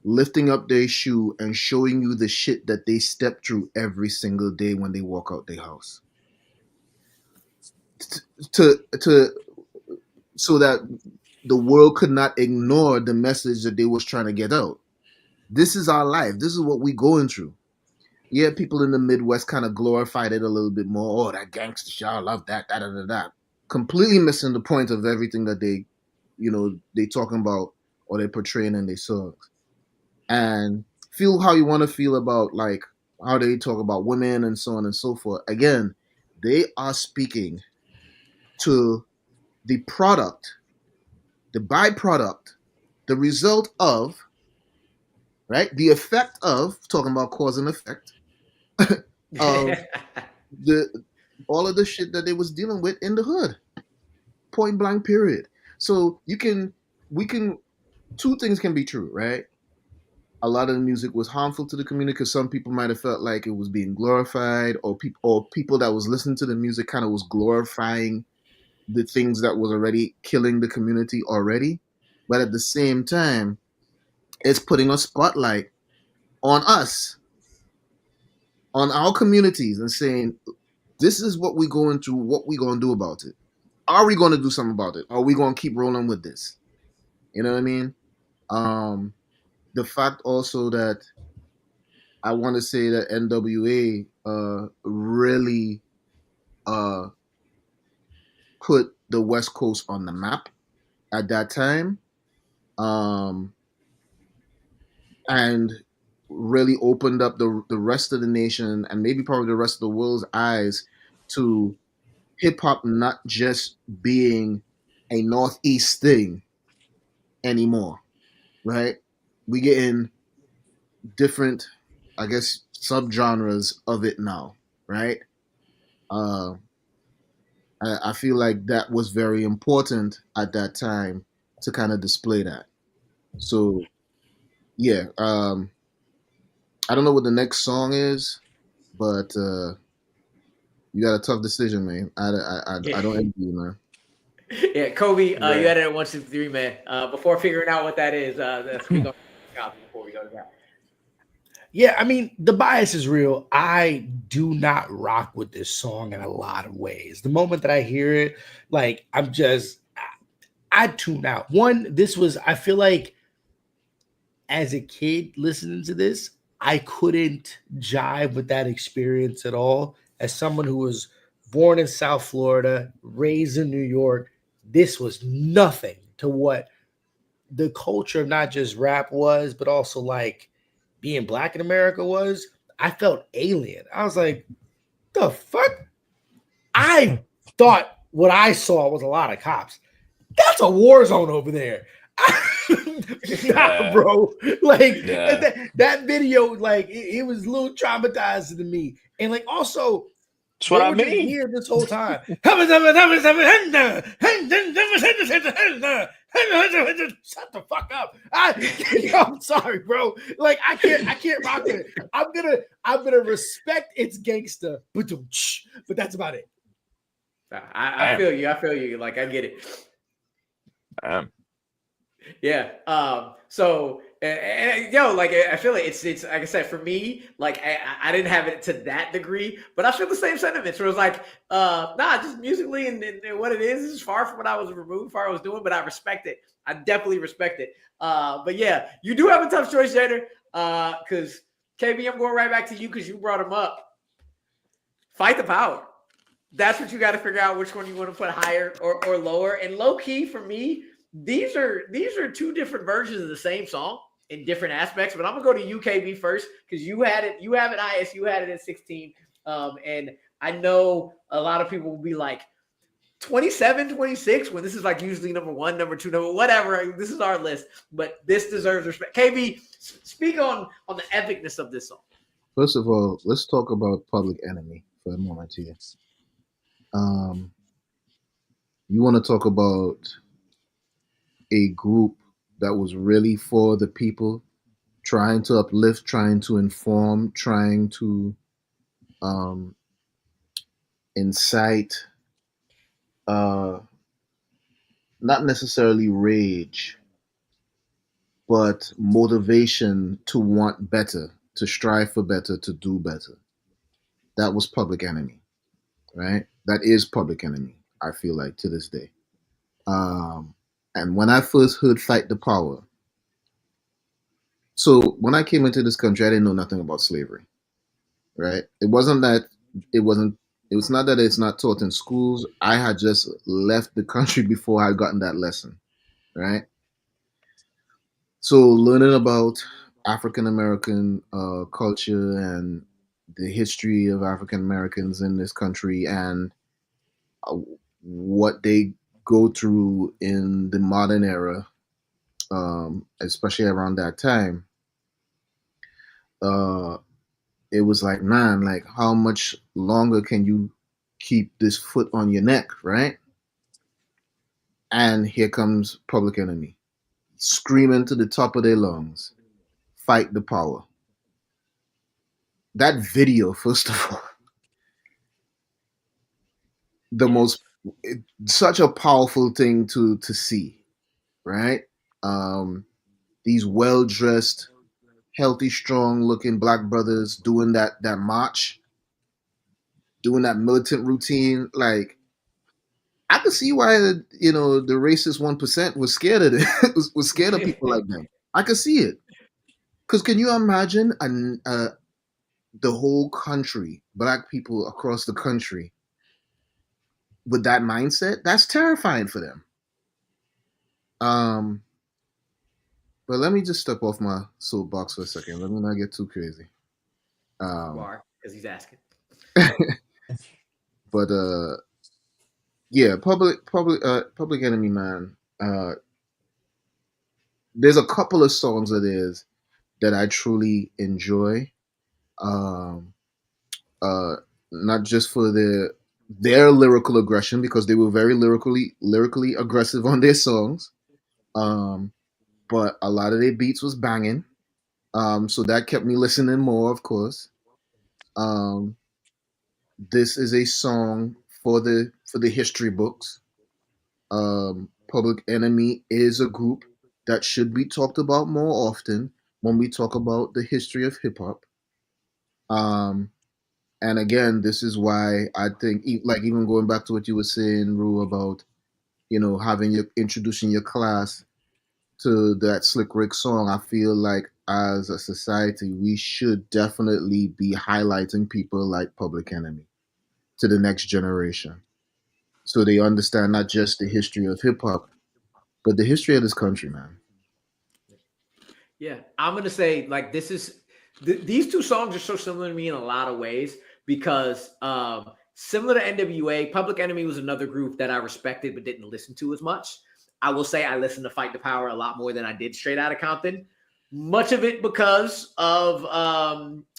lifting up their shoe and showing you the shit that they step through every single day when they walk out their house. to so that the world could not ignore the message that they was trying to get out. This is our life. This is what we going through. Yeah, people in the Midwest kind of glorified it a little bit more. Oh, that gangster shit, I love that, da da da da. Completely missing the point of everything that they talking about or they portraying in their songs. And feel how you want to feel about like how they talk about women and so on and so forth. Again, they are speaking to the product, the byproduct, the result of, right? The effect of, talking about cause and effect, of the all of the shit that they was dealing with in the hood. Point blank period. So we can two things can be true, right? A lot of the music was harmful to the community because some people might have felt like it was being glorified, or people that was listening to the music kind of was glorifying the things that was already killing the community already. But at the same time, it's putting a spotlight on us, on our communities, and saying, this is what we're going through, what we going to do about it. Are we going to do something about it? Are we going to keep rolling with this? You know what I mean? The fact also that I want to say that NWA really put the West Coast on the map at that time, and really opened up the rest of the nation and maybe probably the rest of the world's eyes to hip hop not just being a Northeast thing anymore, right? We getting different, I guess, subgenres of it now, right? Uh, I feel like that was very important at that time to kind of display that. So yeah, I don't know what the next song is, but you got a tough decision, man. I don't envy you, man. Yeah, Kolby, you Right. had it at 163, man. Before figuring out what that is, let's speak on before we go to that. Yeah, I mean, the bias is real. I do not rock with this song in a lot of ways. The moment that I hear it, like I tune out. One, I feel like as a kid listening to this, I couldn't jive with that experience at all. As someone who was born in South Florida, raised in New York, this was nothing to what the culture of not just rap was, but also like being black in America was. I felt alien. I was like, the fuck? I thought what I saw was a lot of cops. That's a war zone over there. Nah, bro. Like Yeah. that video, like it was a little traumatizing to me. And like also, That's they what I were just mean. here this whole time. Shut the fuck up. I'm sorry, bro. Like I can't rock with it. I'm gonna respect its gangster, but that's about it. I feel you. I feel you. Like I get it. Yeah. So, yo, like I feel like it's like I said, for me, like I didn't have it to that degree, but I feel the same sentiments. Where it was like, nah, just musically and what it is far from what I was removed, far I was doing, but I respect it. I definitely respect it. But yeah, you do have a tough choice, Jader. Because KB, I'm going right back to you because you brought him up. Fight the power. That's what you got to figure out which one you want to put higher or lower. And low key for me, these are two different versions of the same song in different aspects. But I'm gonna go to UKB first because you have it highest, you had it at 16. And I know a lot of people will be like 27, 26 when this is like usually number one, number two, number whatever. This is our list, but this deserves respect. KB, speak on the epicness of this song. First of all, let's talk about Public Enemy for a moment here. You want to talk about a group that was really for the people, trying to uplift, trying to inform, trying to incite, not necessarily rage, but motivation to want better, to strive for better, to do better. That was Public Enemy, right? That is Public Enemy. I feel like to this day. And when I first heard "Fight the Power," so when I came into this country, I didn't know nothing about slavery. Right? It wasn't that it wasn't. It was not that it's not taught in schools. I had just left the country before I had gotten that lesson. Right? So learning about African American culture and the history of African Americans in this country and uh, what they go through in the modern era, especially around that time, uh, it was like, man, like how much longer can you keep this foot on your neck, right? And here comes Public Enemy, screaming to the top of their lungs, "Fight the power." That video, first of all, the most such a powerful thing to see, right? Um, these well dressed, healthy, strong looking black brothers doing that march, doing that militant routine. Like I could see why the racist 1% was scared of it. was scared of people like them. I could see it because can you imagine the whole country, black people across the country, with that mindset? That's terrifying for them. Um, but let me just step off my soapbox for a second. Let me not get too crazy. Because he's asking. But yeah, Public Enemy, man. There's a couple of songs that I truly enjoy. Um, not just for their lyrical aggression, because they were very lyrically aggressive on their songs. But a lot of their beats was banging. So that kept me listening more, of course. Um, this is a song for the history books. Public Enemy is a group that should be talked about more often when we talk about the history of hip hop. Um, and again, this is why I think, like even going back to what you were saying, Rue, about having your introducing your class to that Slick Rick song. I feel like as a society, we should definitely be highlighting people like Public Enemy to the next generation, so they understand not just the history of hip hop, but the history of this country, man. Yeah, I'm gonna say like these two songs are so similar to me in a lot of ways because similar to NWA, Public Enemy was another group that I respected but didn't listen to as much. I will say I listened to Fight the Power a lot more than I did Straight Outta Compton. Much of it because of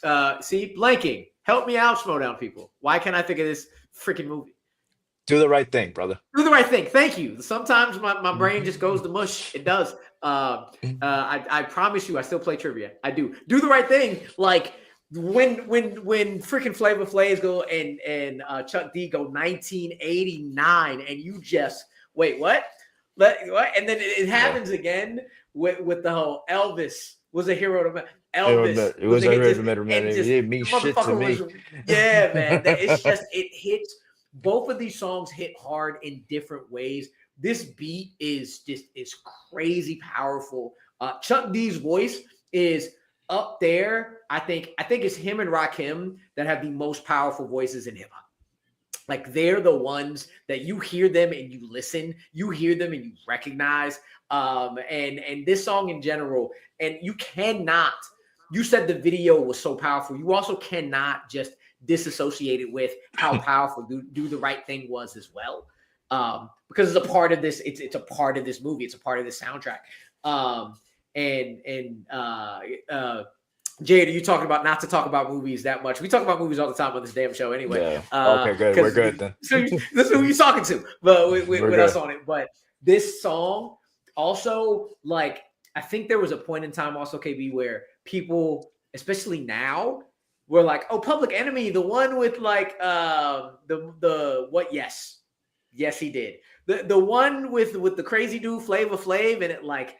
blanking. Help me out, Schmoedown people. Why can't I think of this freaking movie? Do the right thing, brother. Do the right thing. Thank you. Sometimes my brain just goes to mush. It does. I promise you, I still play trivia. I do. Do the right thing. Like when freaking Flavor Flav go and Chuck D go 1989, and you just wait, what? What? And then it happens again with the whole Elvis was a hero to me. Elvis it was a hero to me. It didn't mean shit to me. Yeah, man. It's just it hits. Both of these songs hit hard in different ways. This beat is crazy powerful. Chuck D's voice is up there. I think it's him and Rakim that have the most powerful voices in hip hop. Like they're the ones that you hear them and you listen, you hear them and you recognize. And this song in general, and you said the video was so powerful. You also cannot just disassociate it with how powerful do the right thing was as well. Because it's a part of this, it's a part of this movie, it's a part of this soundtrack. Jader, you talking about not to talk about movies that much. We talk about movies all the time on this damn show anyway. Yeah. Okay, good. We're good then. So this is who you're talking to, but with us on it. But this song also, like, I think there was a point in time also, KB, where people, especially now, were like, oh, Public Enemy, the one with like the what? Yes, he did. The one with the crazy dude Flavor Flav, and it like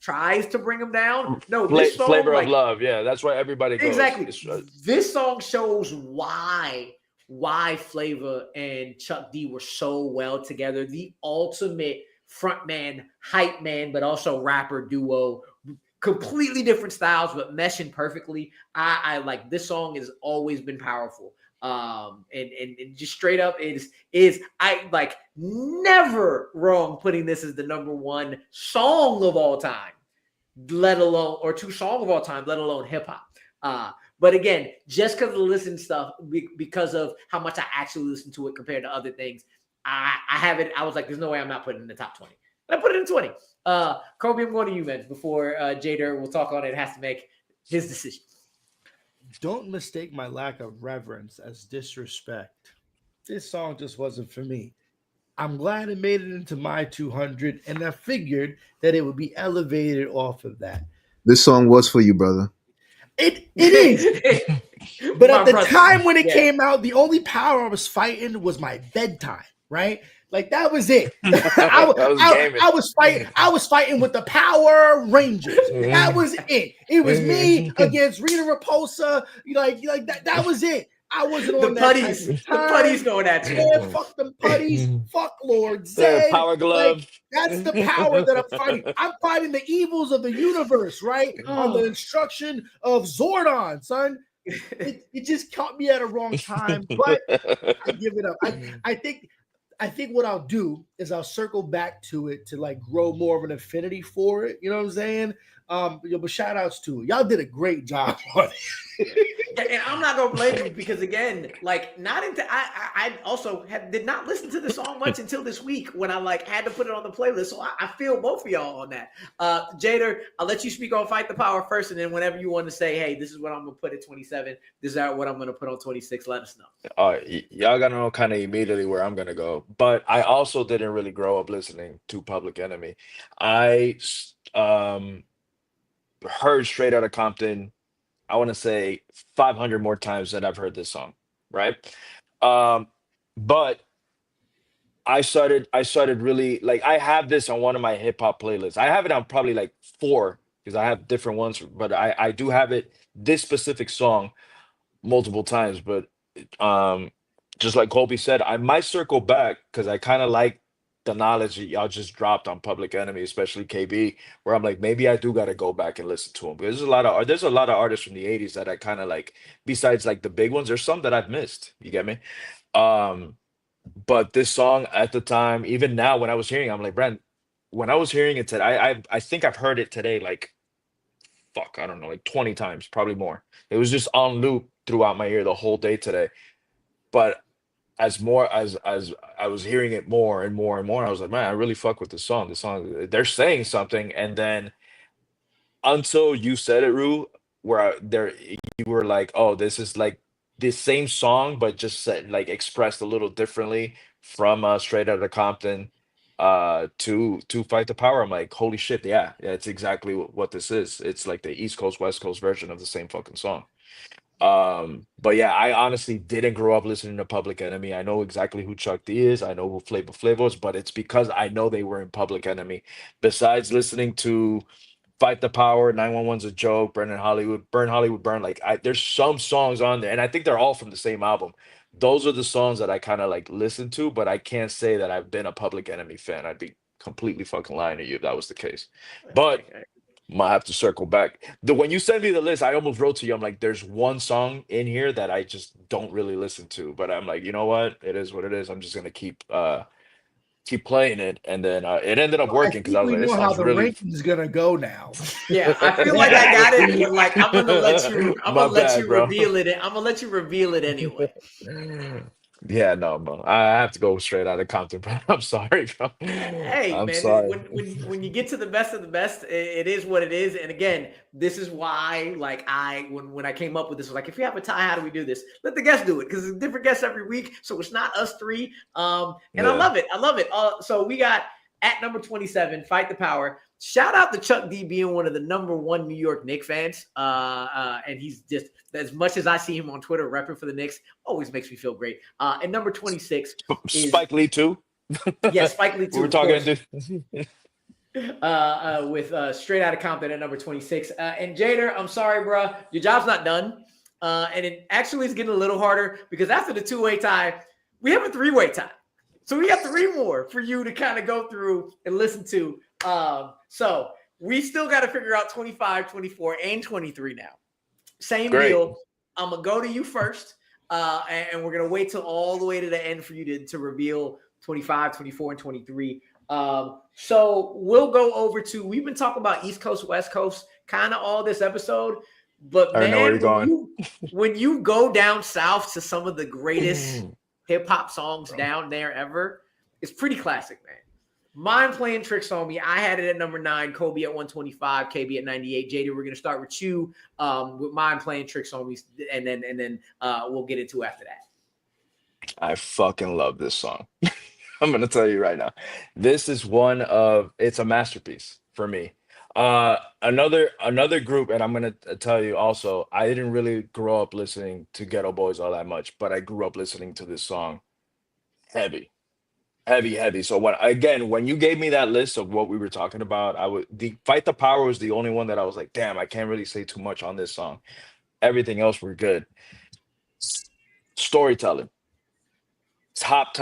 tries to bring him down. No, this song, Flavor of Love. Yeah, that's why everybody goes. Exactly. This song shows why why Flavor and Chuck D were so well together. The ultimate frontman, hype man, but also rapper duo. Completely different styles, but meshing perfectly. I like this song has always been powerful. And just straight up is I like never wrong putting this as the number one song of all time, let alone or two song of all time, let alone hip hop. But again, just because of the listen stuff, because of how much I actually listen to it compared to other things, I have it. I was like, there's no way I'm not putting it in the top 20. And I put it in 20. Kolby, I'm going to you, man, before Jader will talk on it, has to make his decision. Don't mistake my lack of reverence as disrespect. This song just wasn't for me. I'm glad it made it into my 200, and I figured that it would be elevated off of that. This song was for you, brother. It is. But at the time when it came out, the only power I was fighting was my bedtime, right? Like that was it. I was fighting with the Power Rangers. That was it. It was me against Rita Repulsa. Like that was it. I wasn't on the that putties. type of The putties going at you. Yeah, fuck them putties. Fuck Lord Zed. Power glove. Like, that's the power that I'm fighting. I'm fighting the evils of the universe, right? On the instruction of Zordon, son. It just caught me at a wrong time, but I give it up. I think what I'll do is I'll circle back to it to like grow more of an affinity for it. You know what I'm saying? But shout outs to it. Y'all did a great job on it. And I'm not gonna blame you because again, like I also did not listen to the song much until this week when I like had to put it on the playlist. So I feel both of y'all on that. Jader, I'll let you speak on Fight the Power first, and then whenever you want to say, hey, this is what I'm gonna put at 27, this is what I'm gonna put on 26, let us know. Y'all gotta know kind of immediately where I'm gonna go. But I also didn't really grow up listening to Public Enemy. I heard Straight Outta Compton, I want to say 500 more times than I've heard this song, right? But I started really like I have this on one of my hip hop playlists. I have it on probably like 4 because I have different ones, but I do have it this specific song multiple times. But just like Kolby said, I might circle back because I kind of like the knowledge that y'all just dropped on Public Enemy, especially KB, where I'm like, maybe I do got to go back and listen to them because there's a lot of artists from the 80s that I kind of like. Besides like the big ones, there's some that I've missed. You get me? But this song at the time, even now when I was hearing it, I'm like, Brent, when I was hearing it today, I think I've heard it today like I don't know, like 20 times, probably more. It was just on loop throughout my ear the whole day today. But as I was hearing it more and more and more, I was like, man, I really fuck with this song. This song, they're saying something. And then until you said it, Rue, you were like, oh, this is like the same song, but just said like expressed a little differently from Straight Outta Compton to Fight the Power. I'm like, holy shit, yeah, it's exactly what this is. It's like the East Coast, West Coast version of the same fucking song. But yeah, I honestly didn't grow up listening to Public Enemy. I know exactly who Chuck D is. I know who Flavor Flav was, but it's because I know they were in Public Enemy. Besides listening to Fight the Power, 911's a Joke, Burn Hollywood Burn. Like there's some songs on there, and I think they're all from the same album. Those are the songs that I kind of like listen to, but I can't say that I've been a Public Enemy fan. I'd be completely fucking lying to you if that was the case. But might have to circle back. When you send me the list, I almost wrote to you. I'm like, there's one song in here that I just don't really listen to, but I'm like, you know what? It is what it is. I'm just gonna keep playing it, and then it ended up working because I was like, this how sounds the really. ranking's gonna go now. Yeah, I feel like I got it, but like I'm gonna let you. I'm My gonna let bad, you bro. reveal it. I'm gonna let you reveal it anyway. Yeah, no, bro. I have to go Straight Outta Compton, bro. I'm sorry, bro. Hey, I'm man, sorry. when you get to the best of the best, it is what it is. And again, this is why, like, when I came up with this, I was like, if you have a tie, how do we do this? Let the guests do it because it's different guests every week, so it's not us three. And I love it. I love it. So we got at number 27, Fight the Power. Shout out to Chuck D being one of the number 1 New York Knicks fans. And he's just, as much as I see him on Twitter repping for the Knicks, always makes me feel great. And number 26 is Spike Lee too. Yeah, Spike Lee too. We're talking with Straight Outta Compton at number 26. And Jader, I'm sorry, bro, your job's not done. And it actually is getting a little harder because after the 2-way tie, we have a 3-way tie. So we got 3 more for you to kind of go through and listen to. So we still got to figure out 25, 24, and 23 now. Same deal. I'm going to go to you first, and we're going to wait till all the way to the end for you to reveal 25, 24, and 23. So we'll go over to, we've been talking about East Coast, West Coast, kind of all this episode. But I know where you're going. when you go down south to some of the greatest hip-hop songs down there ever, it's pretty classic, man. Mind Playing Tricks on Me. I had it at number 9, Kolby at 125, KB at 98. Jader, we're gonna start with you with Mind Playing Tricks on Me, and then we'll get into after that. I fucking love this song. I'm gonna tell you right now. This is it's a masterpiece for me. Another group, and I'm gonna tell you also, I didn't really grow up listening to Ghetto Boys all that much, but I grew up listening to this song heavy. Heavy. So when you gave me that list of what we were talking about, Fight the Power was the only one that I was like, damn, I can't really say too much on this song. Everything else were good. Storytelling. Top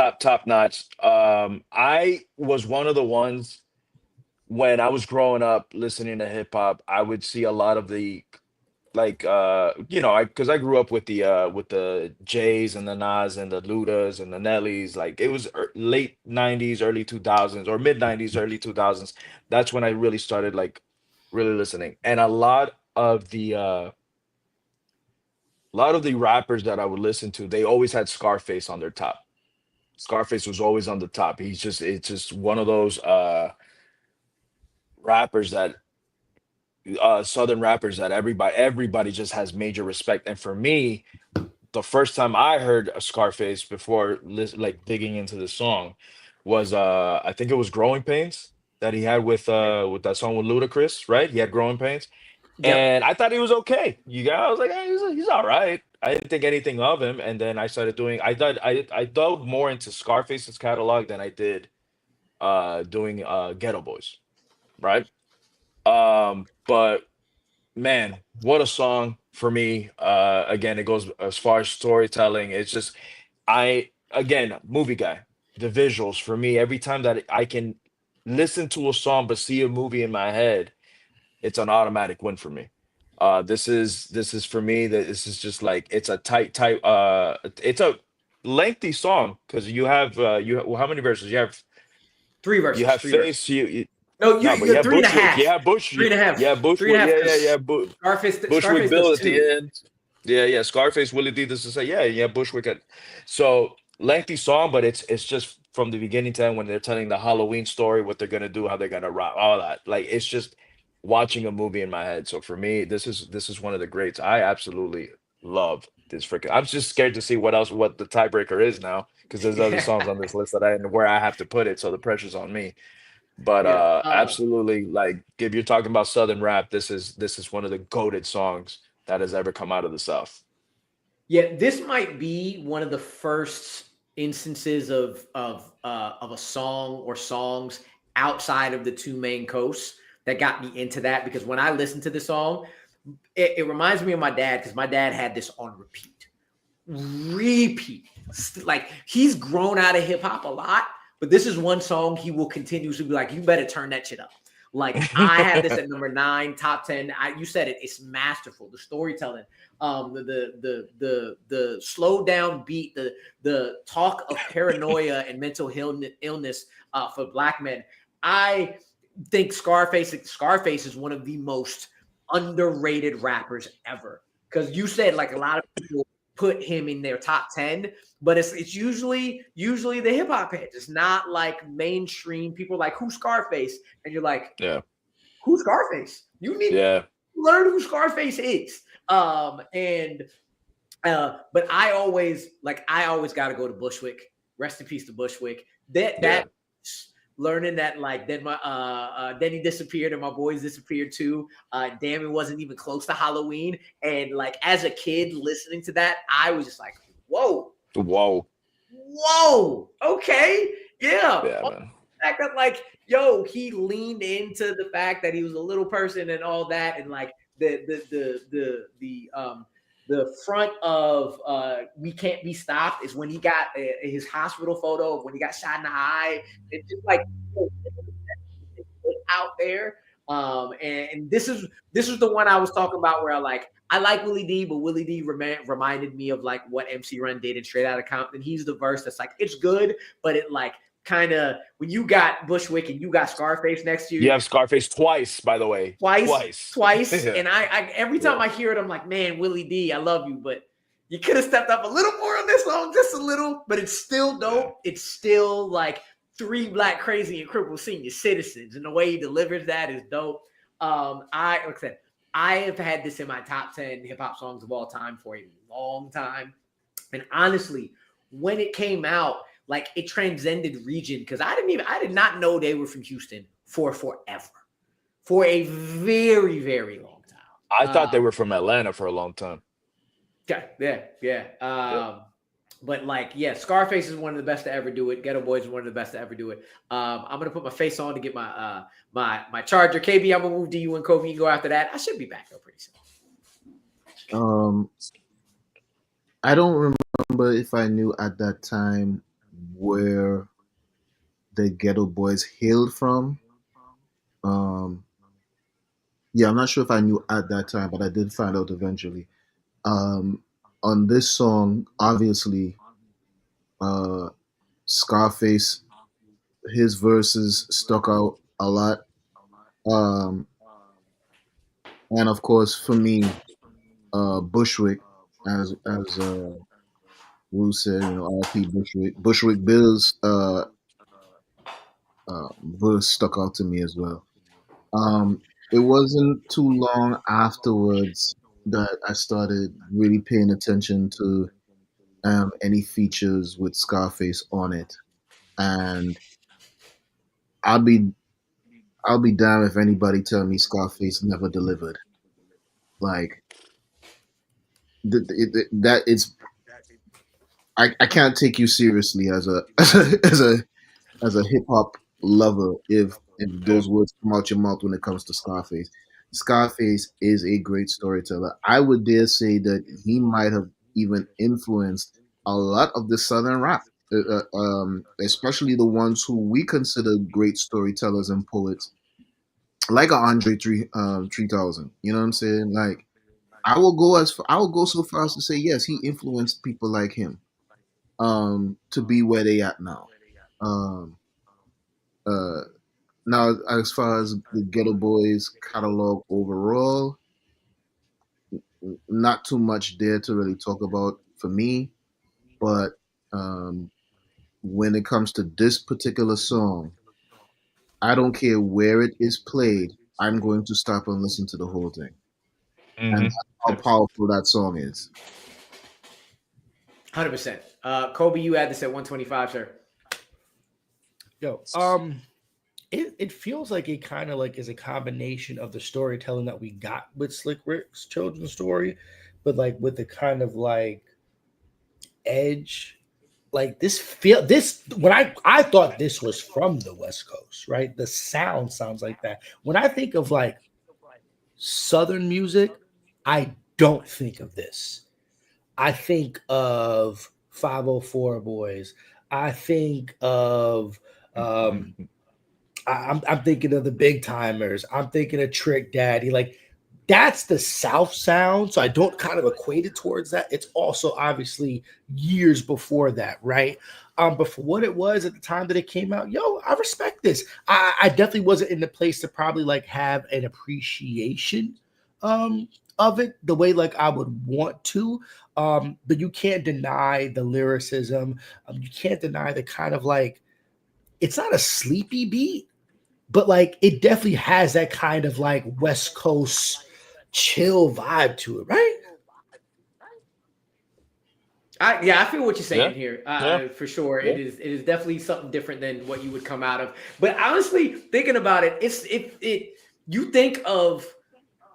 notch. I was one of the ones when I was growing up listening to hip hop, I would see a lot of the because I grew up with the Jays and the Nas and the Ludas and the Nellys. Like it was late 90s, early 2000s, or mid 90s, early 2000s. That's when I really started like really listening. And a lot of the rappers that I would listen to, they always had Scarface on their top. Scarface was always on the top. It's just one of those rappers that southern rappers that everybody just has major respect. And for me, the first time I heard a Scarface before like digging into the song was I think it was Growing Pains that he had with that song with Ludacris, right? He had Growing Pains. Yep. And I thought he was okay. I was like, hey, he's all right. I didn't think anything of him. And then I started I dove more into Scarface's catalog than I did doing Ghetto Boys, right? But man, what a song for me. Again, it goes as far as storytelling. It's just movie guy. The visuals for me, every time that I can listen to a song but see a movie in my head, it's an automatic win for me. This is for me that this is just like it's a tight it's a lengthy song because you have how many verses? You have 3 verses. you have three Face, verses. No, but you're you have 3 and a Bushwick. half. Yeah, Bush. 3 and a half. Yeah, 3 Bushwick. and a half. Yeah. Scarface Bushwick does Bill at 2. the end. Yeah. Scarface, Willie D. This to say, yeah. Bushwick. So lengthy song, but it's just from the beginning to end when they're telling the Halloween story, what they're gonna do, how they're gonna rock, all that. Like it's just watching a movie in my head. So for me, this is one of the greats. I absolutely love this freaking. I'm just scared to see what the tiebreaker is now because there's other songs on this list where I have to put it. So the pressure's on me. But absolutely, like if you're talking about Southern rap, this is one of the goated songs that has ever come out of the South. Yeah, this might be one of the first instances of a song or songs outside of the 2 main coasts that got me into that, because when I listened to the song, it reminds me of my dad, because my dad had this on repeat. Like he's grown out of hip hop a lot, but this is one song he will continuously be like, you better turn that shit up. Like I have this at number 9, top 10. You said it. It's masterful. The storytelling, the slow down beat, the talk of paranoia and mental illness for Black men. I think Scarface is one of the most underrated rappers ever, because you said like a lot of people put him in their top 10, but it's usually the hip hop heads. It's not like mainstream people like, who's Scarface? And you're like, yeah, who's Scarface? You need to learn who Scarface is. But I always got to go to Bushwick. Rest in peace to Bushwick. Learning that like then he disappeared and my boys disappeared too. Damn, it wasn't even close to Halloween. And like as a kid listening to that, I was just like, whoa, okay, yeah. Man. The fact that like, yo, he leaned into the fact that he was a little person and all that, and like the the front of We Can't Be Stopped is when he got his hospital photo of when he got shot in the eye. It's just like out there. And this is the one I was talking about where I like Willie D, but Willie D reminded me of like what MC Run did in Straight Outta Compton. He's the verse that's like, it's good, but it like kind of, when you got Bushwick and you got Scarface next to you. You have Scarface twice, by the way. Twice. Yeah. And I every time I hear it, I'm like, man, Willie D, I love you, but you could have stepped up a little more on this song, just a little, but it's still dope. It's still like 3 Black Crazy and Crippled Senior Citizens, and the way he delivers that is dope. Like I said, I have had this in my top 10 hip hop songs of all time for a long time. And honestly, when it came out, like it transcended region, because I did not know they were from Houston for forever. For a very, very long time. I thought they were from Atlanta for a long time. Yeah. But like, yeah, Scarface is one of the best to ever do it. Ghetto Boys is one of the best to ever do it. I'm gonna put my face on to get my my charger. KB, I'm gonna move to you and Kobe. You can go after that. I should be back though pretty soon. I don't remember if I knew at that time where the Ghetto Boys hailed from. Yeah, I'm not sure if I knew at that time, but I did find out eventually. On this song, obviously, Scarface, his verses stuck out a lot. And of course, for me, Bushwick, as Wu said, R.P. Bushwick Bill's verse stuck out to me as well. It wasn't too long afterwards that I started really paying attention to any features with Scarface on it, and I'll be damned if anybody tell me Scarface never delivered. Like that it's I can't take you seriously as a as a hip hop lover if those words come out your mouth when it comes to Scarface. Scarface is a great storyteller. I would dare say that he might have even influenced a lot of the Southern rap, especially the ones who we consider great storytellers and poets, like Andre 3000. You know what I'm saying? Like, I will go so far as to say yes, he influenced people like him to be where they at now. Now, as far as the Ghetto Boys catalog overall, not too much there to really talk about for me. But when it comes to this particular song, I don't care where it is played. I'm going to stop and listen to the whole thing. Mm-hmm. And that's how powerful that song is. 100%. Kobe, you had this at 125, sir. Yo, it feels like it kind of like is a combination of the storytelling that we got with Slick Rick's children's story, but like with the kind of like edge. Like this when I thought this was from the West Coast, right? The sound sounds like that. When I think of like Southern music, I don't think of this. I think of 504 Boys. I think of I'm thinking of the Big Timers. I'm thinking of Trick Daddy. Like that's the South sound. So I don't kind of equate it towards that. It's also obviously years before that, right? But for what it was at the time that it came out, I respect this. I definitely wasn't in the place to probably like have an appreciation of it the way like I would want to. But you can't deny the lyricism. You can't deny the kind of like, it's not a sleepy beat, but like it definitely has that kind of like West Coast chill vibe to it, right? I feel what you're saying here. For sure. Yeah. It is definitely something different than what you would come out of. But honestly, thinking about it, you think of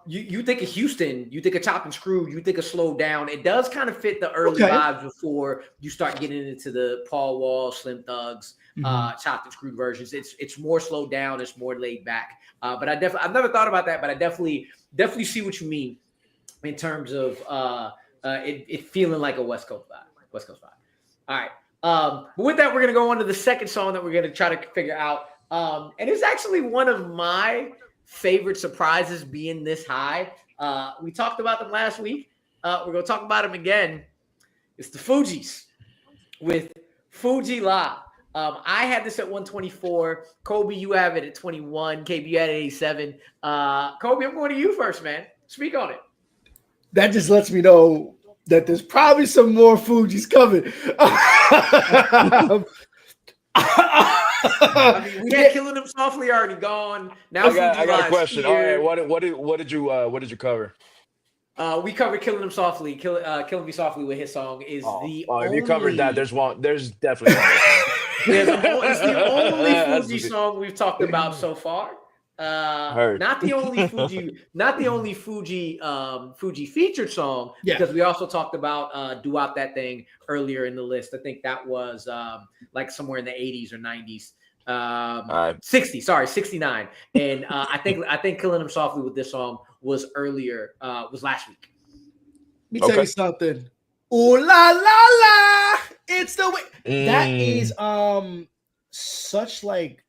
Houston, you think of Chop and Screw, you think of Schmoedown. It does kind of fit the early vibes before you start getting into the Paul Wall, Slim Thugs, Chop and Screwed versions. It's more slowed down, it's more laid back. But I've never thought about that, but I definitely see what you mean in terms of it feeling like a West Coast vibe. West Coast vibe. All right. But with that, we're gonna go on to the second song that we're gonna try to figure out. And it's actually one of my favorite surprises being this high. We talked about them last week. We're gonna talk about them again. It's the Fugees with Fuji La. I had this at 124. Kolby, you have it at 21. KB, you had it at 87. Kolby, I'm going to you first, man. Speak on it. That just lets me know that there's probably some more Fugees coming. I mean, we had Killing Them Softly already gone. Now I got a question. All here. right, what did you cover? We covered Killing Them Softly. Killing Me Softly with his song is the only. If you covered that, there's definitely one. It's the only Fuji song we've talked about so far. Not the only Fuji featured song, because we also talked about Do Out That Thing earlier in the list. I think that was like somewhere in the 80s or 90s. 69. And I think Killing Them Softly with this song was earlier, was last week. Let me tell you something. Ooh la la la. It's the way. That is such like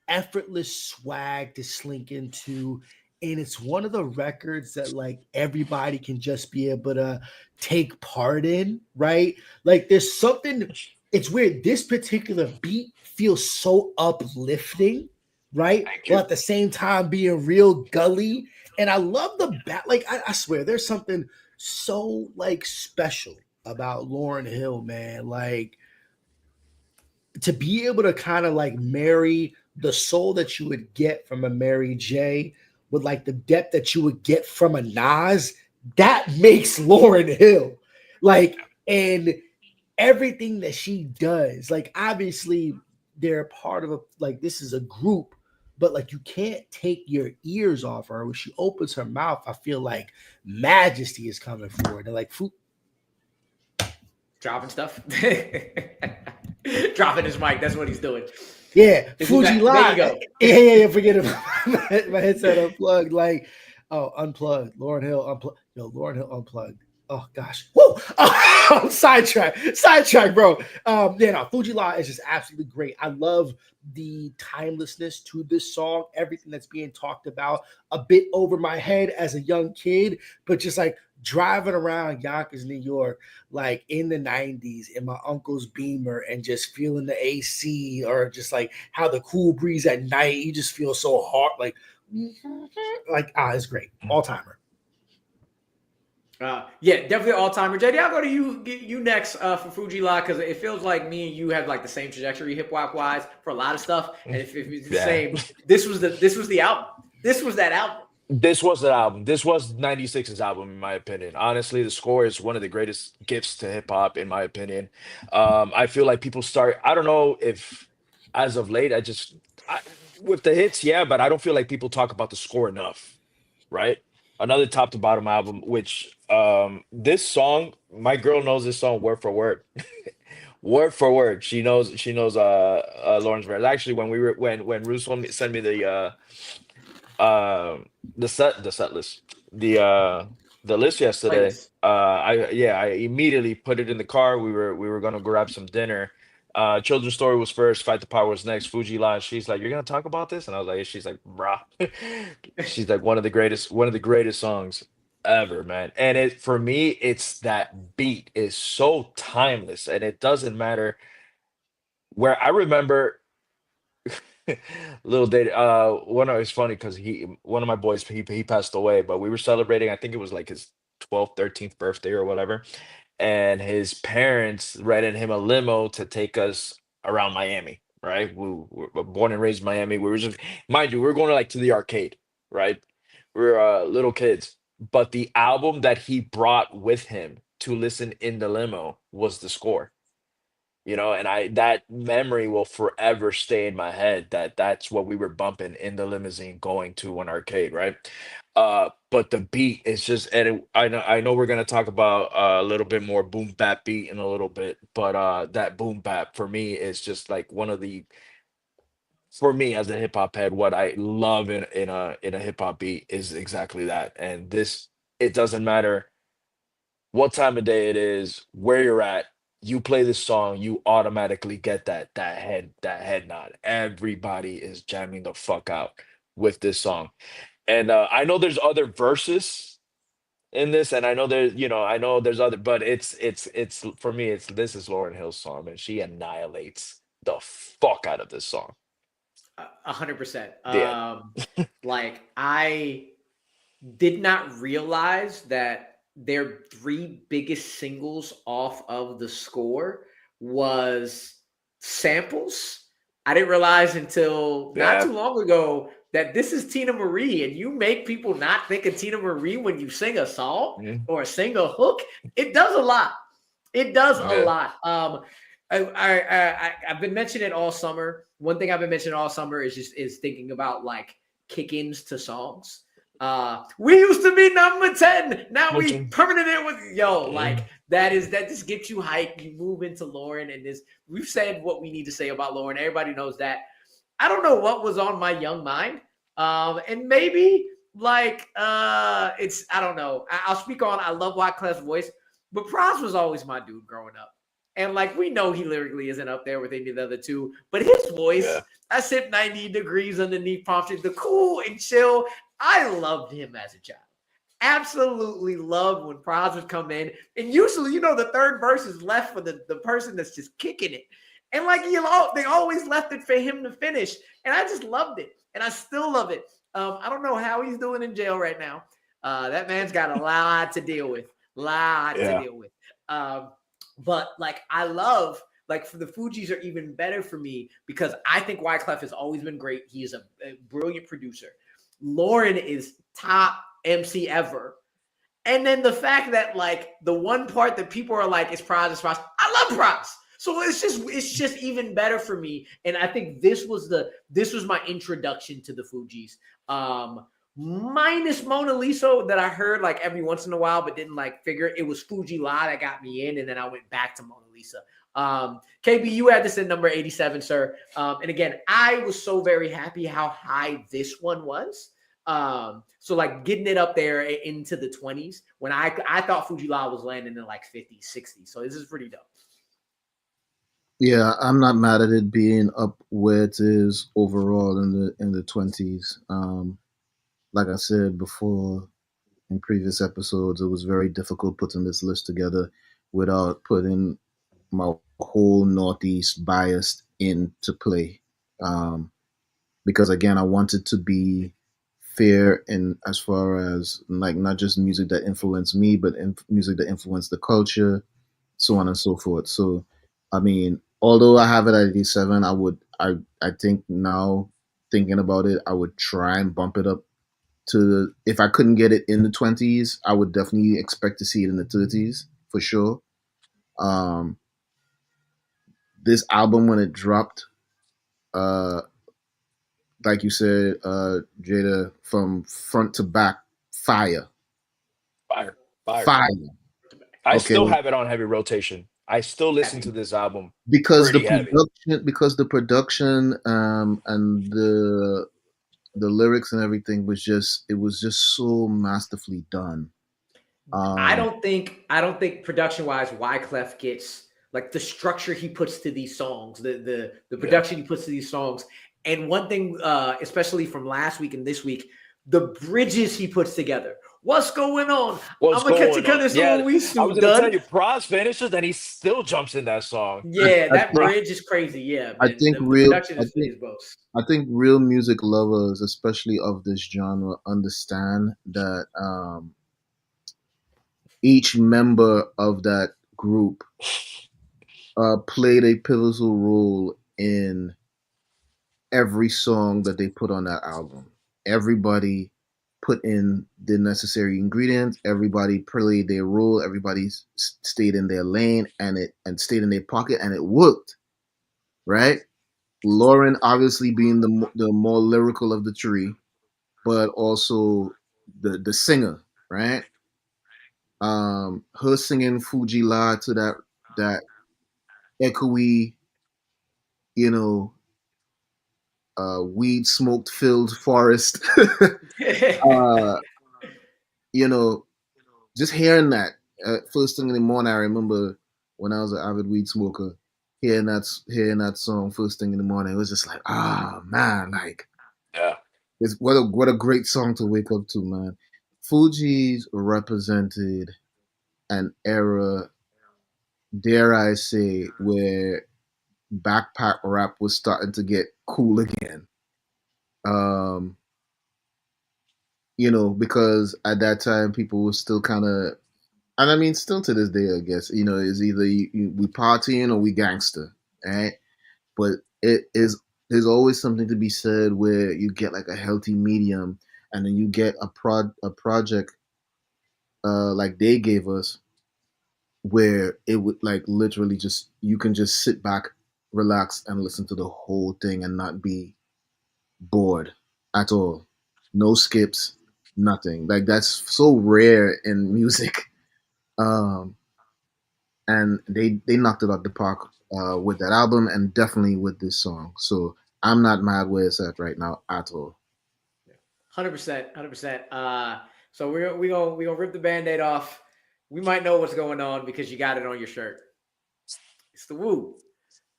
effortless swag to slink into, and it's one of the records that like everybody can just be able to take part in, right? Like there's something, it's weird, this particular beat feels so uplifting, right? But at the same time being real gully. And I love the back, like I swear there's something so like special about Lauryn Hill, man. Like to be able to kind of like marry the soul that you would get from a Mary J with like the depth that you would get from a Nas, that makes Lauryn Hill. Like, and everything that she does, like obviously they're part of a, like this is a group, but like you can't take your ears off her. When she opens her mouth, I feel like majesty is coming forward. They're like dropping stuff. Dropping his mic. That's what he's doing. Yeah, Fuji Live. There you go. Yeah, forget it. My headset unplugged. Like, unplugged. Lauryn Hill unplugged. Yo, Lauryn Hill unplugged. Oh gosh. Woo! Sidetrack, bro. Fuji Live is just absolutely great. I love the timelessness to this song. Everything that's being talked about, a bit over my head as a young kid, but just like driving around Yonkers, New York, like in the 90s in my uncle's Beamer and just feeling the AC, or just like how the cool breeze at night, you just feel so hot. It's great. All timer. Definitely all timer. JD, I'll go to you next for Fuji La, because it feels like me and you have like the same trajectory hip hop wise for a lot of stuff. And if it's the same, this was the album. This was that album. This was the album. This was 96's album, in my opinion. Honestly, the score is one of the greatest gifts to hip hop, in my opinion. I feel like people I don't know if as of late, with the hits, but I don't feel like people talk about the score enough, right? Another top to bottom album, which this song, my girl knows this song word for word. Word for word. She knows Lauren's verse. Actually, when Russo sent me the set list, the list yesterday, I immediately put it in the car. We were gonna grab some dinner. Children's Story was first, Fight the Power was next, Fuji Line. She's like, "You're gonna talk about this?" And I was like, she's like, "Bruh." She's like, one of the greatest songs ever, man. And for me, it's that beat is so timeless, and it doesn't matter where. I remember little Data. It's funny because one of my boys, he passed away, but we were celebrating. I think it was like his 12th, 13th birthday or whatever, and his parents rented him a limo to take us around Miami. Right, we were born and raised in Miami. We were just, mind you, we were going to the arcade. Right, we were little kids, but the album that he brought with him to listen in the limo was the score. And that memory will forever stay in my head, that's what we were bumping in the limousine going to an arcade, right? But the beat is just, and I know we're gonna talk about a little bit more boom bap beat in a little bit, but that boom bap for me is just like for me as a hip hop head, what I love in a hip hop beat is exactly that. And it doesn't matter what time of day it is, where you're at. You play this song, you automatically get that head nod. Everybody is jamming the fuck out with this song. And I know there's other verses in this, and I know I know there's other, but it's for me, it's this is Lauryn Hill's song, and she annihilates the fuck out of this song. 100%. The end. Like I did not realize that their three biggest singles off of the score was samples. I didn't realize until not Yeah. too long ago that this is Tina Marie, and you make people not think of Tina Marie when you sing a song Mm, or sing a hook. It does a lot. It does a yeah. lot. I've been mentioning it all summer. One thing I've been mentioning all summer is thinking about like kick-ins to songs. We used to be number 10. Now we Okay. permanent it with Mm, like that just gets you hyped. You move into Lauren, and this we've said what we need to say about Lauren. Everybody knows that. I don't know what was on my young mind. And maybe like it's I don't know. I'll speak on I love Wyclef's voice, but Pras was always my dude growing up. And like we know he lyrically isn't up there with any of the other two, but his voice, yeah. I sit 90 degrees underneath palm trees, the cool and chill. I loved him as a child. Absolutely loved when Pras would come in. And usually, the third verse is left for the person that's just kicking it. And like they always left it for him to finish. And I just loved it. And I still love it. I don't know how he's doing in jail right now. That man's got a lot to deal with. Yeah. But like I love like for the Fugees are even better for me because I think Wyclef has always been great. He is a brilliant producer. Lauren is top MC ever. And then the fact that like the one part that people are like, it's Pras. I love Pras. So it's just even better for me. And I think this was my introduction to the Fugees. Minus Mona Lisa that I heard like every once in a while, but didn't like figure it was Fuji La that got me in, and then I went back to Mona Lisa. KB, you had this at number 87, sir. And again, I was so very happy how high this one was. So like getting it up there into the 20s when I thought Fuji La was landing in like 50, 60. So this is pretty dope. Yeah, I'm not mad at it being up where it is overall in the 20s. Like I said before in previous episodes, it was very difficult putting this list together without putting my whole Northeast bias into play. Because again, I wanted to be fair in as far as like not just music that influenced me, but music that influenced the culture, so on and so forth. So, I mean, although I have it at 87, I think now thinking about it, I would try and bump it up to if I couldn't get it in the 20s, I would definitely expect to see it in the 30s for sure. Um, this album when it dropped, uh, like you said, Jada, from front to back, fire, Fire. Fire. fire. I Okay, still have it on heavy rotation. I still listen to this album pretty heavy. because the production and the lyrics and everything was just so masterfully done. I Um, don't think production wise Wyclef gets like the structure he puts to these songs, the Yeah. production he puts to these songs. And one thing, especially from last week and this week, the bridges he puts together. What's going on? What's I'm gonna going cut on? this Yeah, on we I was soon gonna tell done. you, Pras finishes and he still jumps in that song. Yeah, I that think bridge is crazy. Yeah, I man. think The real production is both. I think real music lovers, especially of this genre, understand that each member of that group played a pivotal role in every song that they put on that album. Everybody put in the necessary ingredients. Everybody played their role. Everybody stayed in their lane and stayed in their pocket, and it worked. Right? Lauren obviously being the more lyrical of the three, but also the singer, right? Her singing Fuji La to that echoey, you know, weed smoked filled forest. uh, you know, just hearing that first thing in the morning, I remember when I was an avid weed smoker, hearing that song first thing in the morning, it was just like, man, like Yeah. it's what a great song to wake up to, man. Fugees represented an era, dare I say, where backpack rap was starting to get cool again. Um, because at that time people were still kind of, and I mean, still to this day, I guess, is either we partying or we gangster, right? But there's always something to be said where you get like a healthy medium, and then you get a project like they gave us, where it would like literally just you can just sit back, relax, and listen to the whole thing and not be bored at all. No skips, nothing. Like that's so rare in music. Um, and they knocked it out the park with that album and definitely with this song. So I'm not mad where it's at right now at all. 100%, 100%. So we gonna rip the Band-Aid off. We might know what's going on because you got it on your shirt. It's the Woo.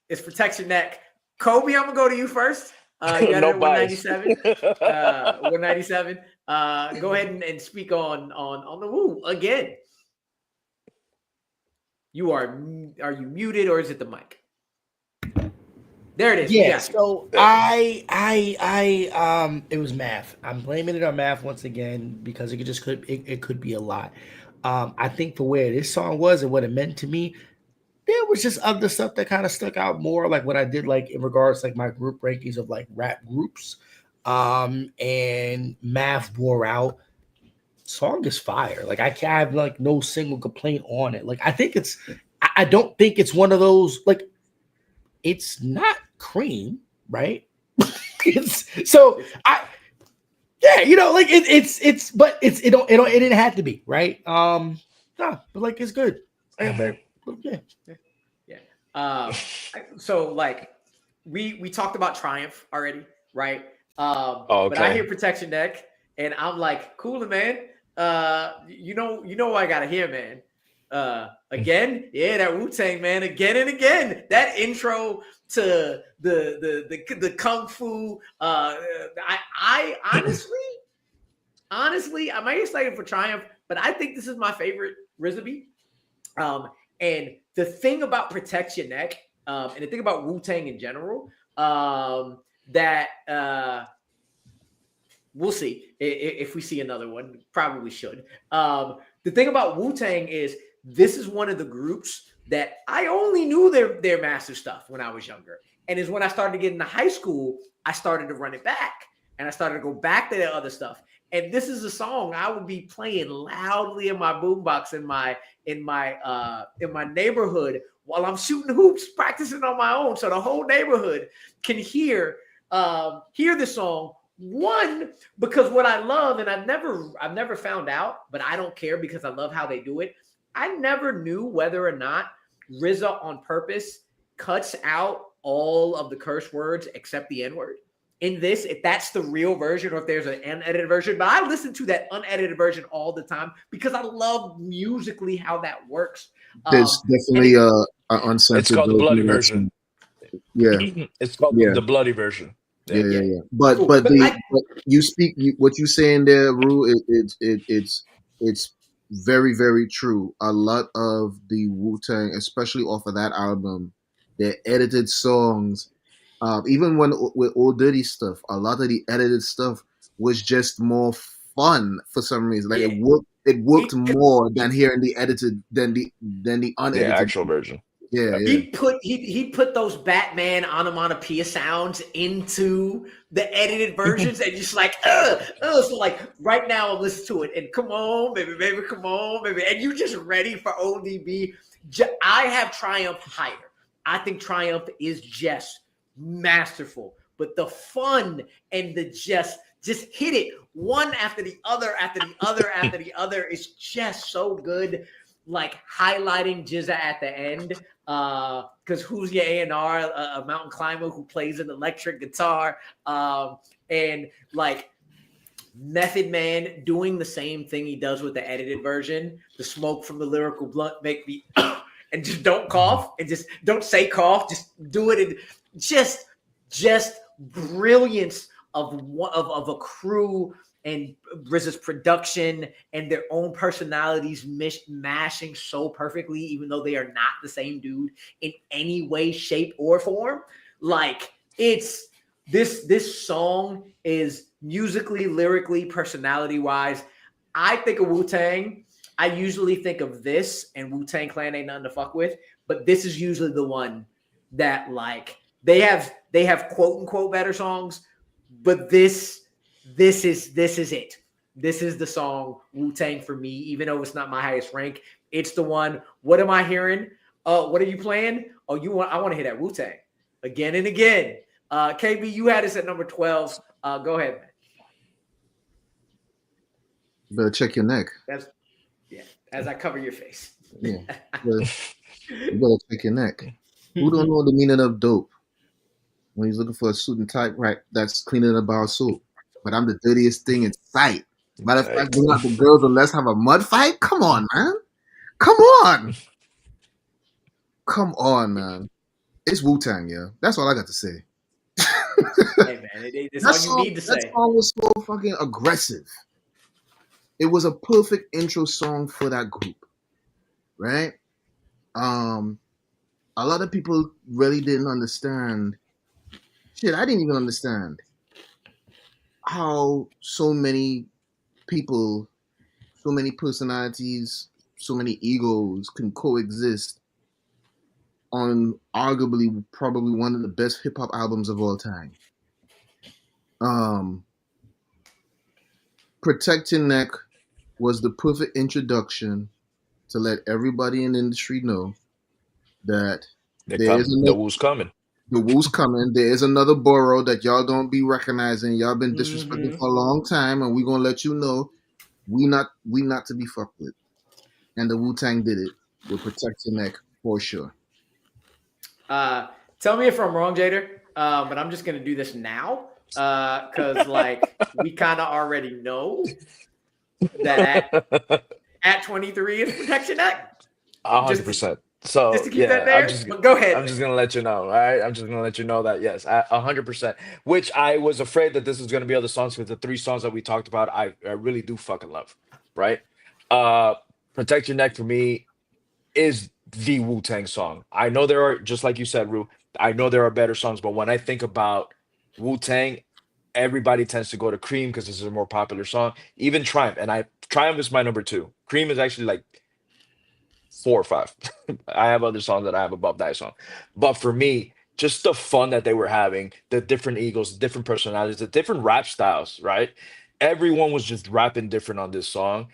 It's Protect Your Neck. Kolby, I'm gonna go to you first. You got No it at bias. 197. 197. Go ahead and speak on the Woo again. Are you muted or is it the mic? There it is. Yeah. So I it was math. I'm blaming it on math once again because it could be a lot. I think for where this song was and what it meant to me, there was just other stuff that kind of stuck out more, like what I did, like in regards to like my group rankings of like rap groups. And math wore out. Song is fire. Like I can't have like no single complaint on it. Like I don't think it's one of those, like it's not Cream, right? It's so like it didn't have to be, right? But like it's good. Yeah. So like we talked about Triumph already, right? Okay. But I hear Protection Neck and I'm like, cool, man. You know what I gotta hear, man. Again, yeah, that Wu-Tang, man, again and again. That intro to the kung fu. I honestly, I might be excited for Triumph, but I think this is my favorite RZA. And the thing about Protect Your Neck, and the thing about Wu-Tang in general, that we'll see if we see another one. Probably should. The thing about Wu-Tang is this is one of the groups that I only knew their massive stuff when I was younger. And is when I started to get into high school, I started to run it back. And I started to go back to their other stuff. And this is a song I would be playing loudly in my boombox in my neighborhood while I'm shooting hoops, practicing on my own. So the whole neighborhood can hear the song. One, because what I love, and I've never found out, but I don't care because I love how they do it. I never knew whether or not RZA on purpose cuts out all of the curse words except the N-word in this, if that's the real version or if there's an unedited version. But I listen to that unedited version all the time because I love musically how that works. There's definitely an uncensored It's called the bloody version. Yeah. It's called the bloody version. Yeah. But cool. But what you saying there, Rue, it's very, very true. A lot of the Wu-Tang, especially off of that album, their edited songs, even with Old Dirty stuff, a lot of the edited stuff was just more fun for some reason. Like it worked more than hearing the edited than the unedited actual version. Yeah. He put those Batman onomatopoeia sounds into the edited versions and just like, so like right now I'm listening to it and come on, baby, come on, baby. And you just ready for ODB. I have Triumph higher. I think Triumph is just masterful, but the fun and the just hit it one after the other, after the other, after the other is just so good. Like highlighting Jizza at the end, because who's your A&R, a mountain climber who plays an electric guitar, and like Method Man doing the same thing he does with the edited version. The smoke from the lyrical blunt make me and just don't cough and just don't say cough. Just do it. And just brilliance of a crew and RZA's production and their own personalities mashing so perfectly, even though they are not the same dude in any way, shape, or form. Like it's this song is musically, lyrically, personality-wise. I think of Wu-Tang. I usually think of this, and Wu-Tang Clan ain't nothing to fuck with, but this is usually the one that like they have quote unquote better songs, but this is it. This is the song Wu-Tang for me, even though it's not my highest rank. It's the one. What am I hearing? What are you playing? Oh, I want to hear that Wu-Tang again and again. KB, you had us at number 12. Go ahead, man. You better check your neck. As I cover your face. Yeah. You better check your neck. Who don't know the meaning of dope? When he's looking for a suit and tie, right? That's cleaning a bar of soap. But I'm the dirtiest thing in sight. Matter of fact, bring out the girls and let's have a mud fight? Come on, man. Come on. Come on, man. It's Wu-Tang, yeah. That's all I got to say. Hey, man. It's all you need to say. That song was so fucking aggressive. It was a perfect intro song for that group, right? A lot of people really didn't understand. Shit, I didn't even understand how so many people, so many personalities, so many egos can coexist on arguably probably one of the best hip hop albums of all time. Protect Your Neck was the perfect introduction to let everybody in the industry know that the Wu's coming. The Wu's coming. There is another borough that y'all don't be recognizing. Y'all been disrespecting for a long time, and we gonna let you know we not to be fucked with. And the Wu-Tang did it with Protect Your Neck for sure. Tell me if I'm wrong, Jader. But I'm just gonna do this now because like we kind of already know that at 23 is Protect Your Neck. 100%. So just to keep that there. Go ahead. I'm just gonna let you know. All right, I'm just gonna let you know that yes, 100%. Which I was afraid that this was gonna be other songs because the 3 songs that we talked about, I really do fucking love. Right? Protect Your Neck for me is the Wu-Tang song. I know there are, just like you said, Ru. I know there are better songs, but when I think about Wu-Tang, everybody tends to go to Cream because this is a more popular song. Even Triumph, and Triumph is my number 2. Cream is actually like 4 or 5. I have other songs that I have above that song. But for me, just the fun that they were having, the different egos, different personalities, the different rap styles, right? Everyone was just rapping different on this song.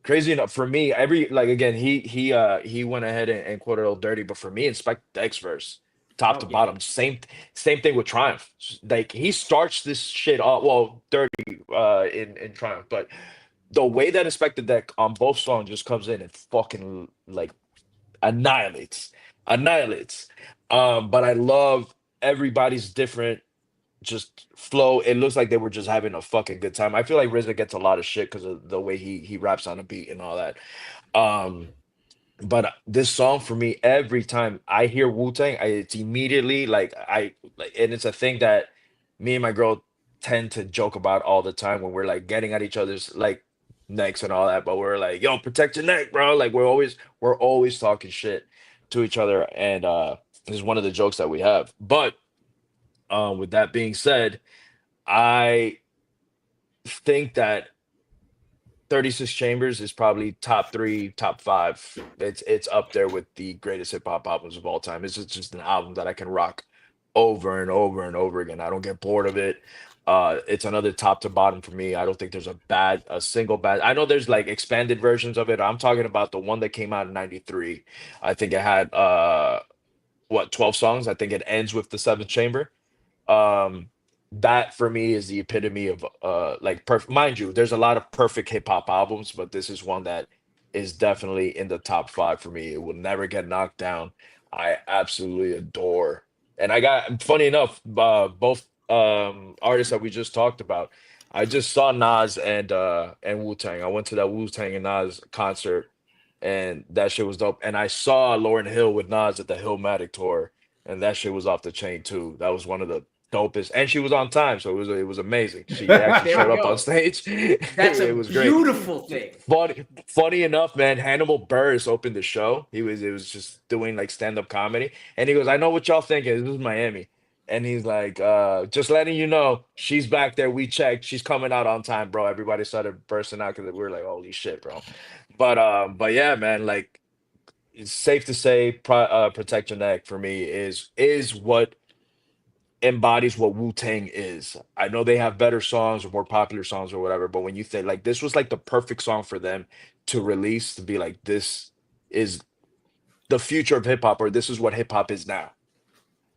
Crazy enough, for me, he went ahead and quoted Old Dirty, but for me, Inspect Deck's verse, top to bottom, same thing with Triumph. Like he starts this shit off, well, Dirty in Triumph, but the way that Inspector Deck on both songs just comes in and fucking like annihilates. But I love everybody's different just flow. It looks like they were just having a fucking good time. I feel like RZA gets a lot of shit because of the way he raps on a beat and all that. But this song for me, every time I hear Wu-Tang, it's immediately and it's a thing that me and my girl tend to joke about all the time when we're like getting at each other's like necks and all that, but we're like, yo, protect your neck, bro. Like we're always talking shit to each other, and this is one of the jokes that we have. But with that being said, I think that 36 Chambers is probably top 3, top 5. It's up there with the greatest hip hop albums of all time. It's just an album that I can rock over and over and over again. I don't get bored of it. It's another top to bottom for me. I don't think there's a single bad. I know there's like expanded versions of it. I'm talking about the one that came out in 93. I think it had 12 songs. I think it ends with the 7th chamber. That for me is the epitome of like perfect. Mind you, there's a lot of perfect hip hop albums, but this is one that is definitely in the top 5 for me. It will never get knocked down. I absolutely adore. And I got, funny enough, both artists that we just talked about, I just saw Nas and Wu-Tang. I went to that Wu-Tang and Nas concert, and that shit was dope. And I saw Lauryn Hill with Nas at the Hillmatic tour, and that shit was off the chain too. That was one of the dopest, and she was on time, so it was amazing. She actually There we showed up on go. stage. That's a It was great. beautiful thing. Funny enough, man, Hannibal Buress opened the show. It was just doing like stand-up comedy. And he goes, I know what y'all thinking. This is Miami. And he's like, just letting you know, she's back there. We checked. She's coming out on time, bro. Everybody started bursting out because we were like, holy shit, bro. But yeah, man, like it's safe to say Protect Your Neck for me is what embodies what Wu-Tang is. I know they have better songs or more popular songs or whatever, but when you think like this was like the perfect song for them to release, to be like, this is the future of hip hop, or this is what hip hop is now.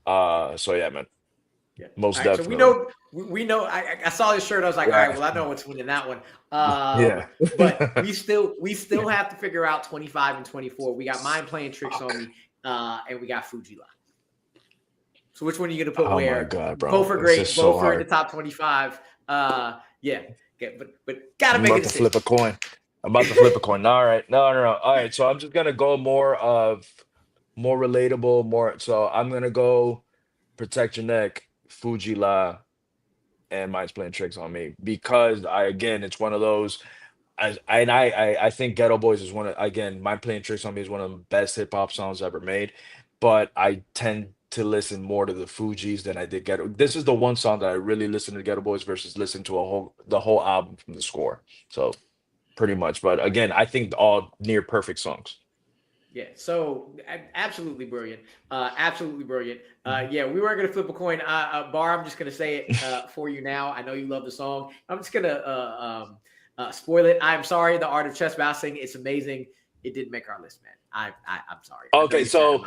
So yeah, man. Yeah. Most All right, definitely. So we know. I saw his shirt. I was like, all right, well, I know what's winning that one. Yeah. But we still have to figure out 25 and 24. We got Mind Playing Tricks on Me, and we got Fuji La. So which one are you gonna put Oh where? my God, bro. Both are It's great. just Both so are in the hard. top 25. Yeah. But gotta I'm make a about to flip decision. a coin. I'm about to flip a coin. All right. No. All right. So I'm just gonna go more relatable, so I'm gonna go Protect Your Neck, Fuji La, and Mind's Playing Tricks on Me, because it's one of those. I think Ghetto Boys is Mind Playing Tricks on Me is one of the best hip hop songs ever made, but I tend to listen more to the Fugees than I did Ghetto. This is the one song that I really listen to Ghetto Boys versus listen to the whole album from the score. So pretty much, but again, I think all near perfect songs. Yeah, so absolutely brilliant. Absolutely brilliant. Yeah, we weren't going to flip a coin. Bar, I'm just going to say it for you now. I know you love the song. I'm just going to spoil it. I'm sorry. The Art of Chess Bouncing. It's amazing. It didn't make our list, man. I'm sorry. Okay, so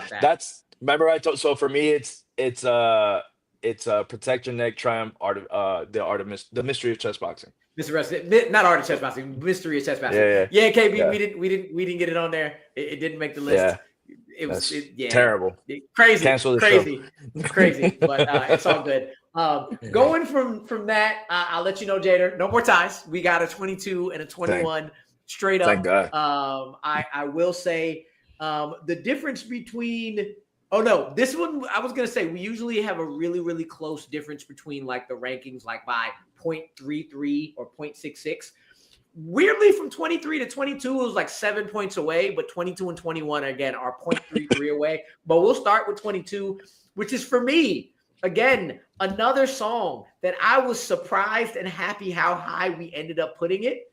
remember I told, so for me it's Protect Your Neck, Triumph, the Mystery of Chess Boxing. Not Art of Chess Bouncing, Mystery of Chess Bouncing. Yeah, KB, Yeah. we didn't get it on there. It didn't make the list. Yeah. It was terrible. Crazy. Cancel the crazy, show. crazy. But it's all good. Going from that, I'll let you know, Jader. No more ties. We got a 22 and a 21 straight up. Thank God. I will say the difference between. Oh no, this one I was gonna say we usually have a really, really close difference between like the rankings, like by 0.33 or 0.66. Weirdly, from 23 to 22 it was like 7 points away, but 22 and 21 again are 0.33 away. But we'll start with 22, which is for me again another song that I was surprised and happy how high we ended up putting it.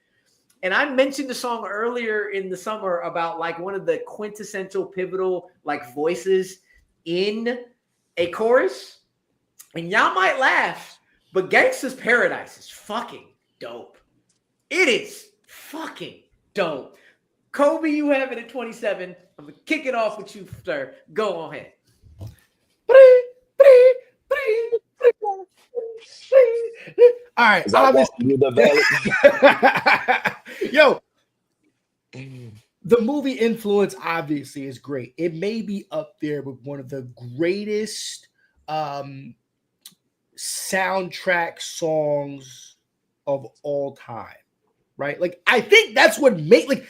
And I mentioned the song earlier in the summer about like one of the quintessential pivotal like voices in a chorus. And y'all might laugh, but Gangsta's Paradise is fucking dope. It is fucking dope. Kolby, you have it at 27. I'm going to kick it off with you, sir. Go on ahead. All right. Yo, the movie influence obviously is great. It may be up there with one of the greatest soundtrack songs of all time, right? Like, I think that's what made, like,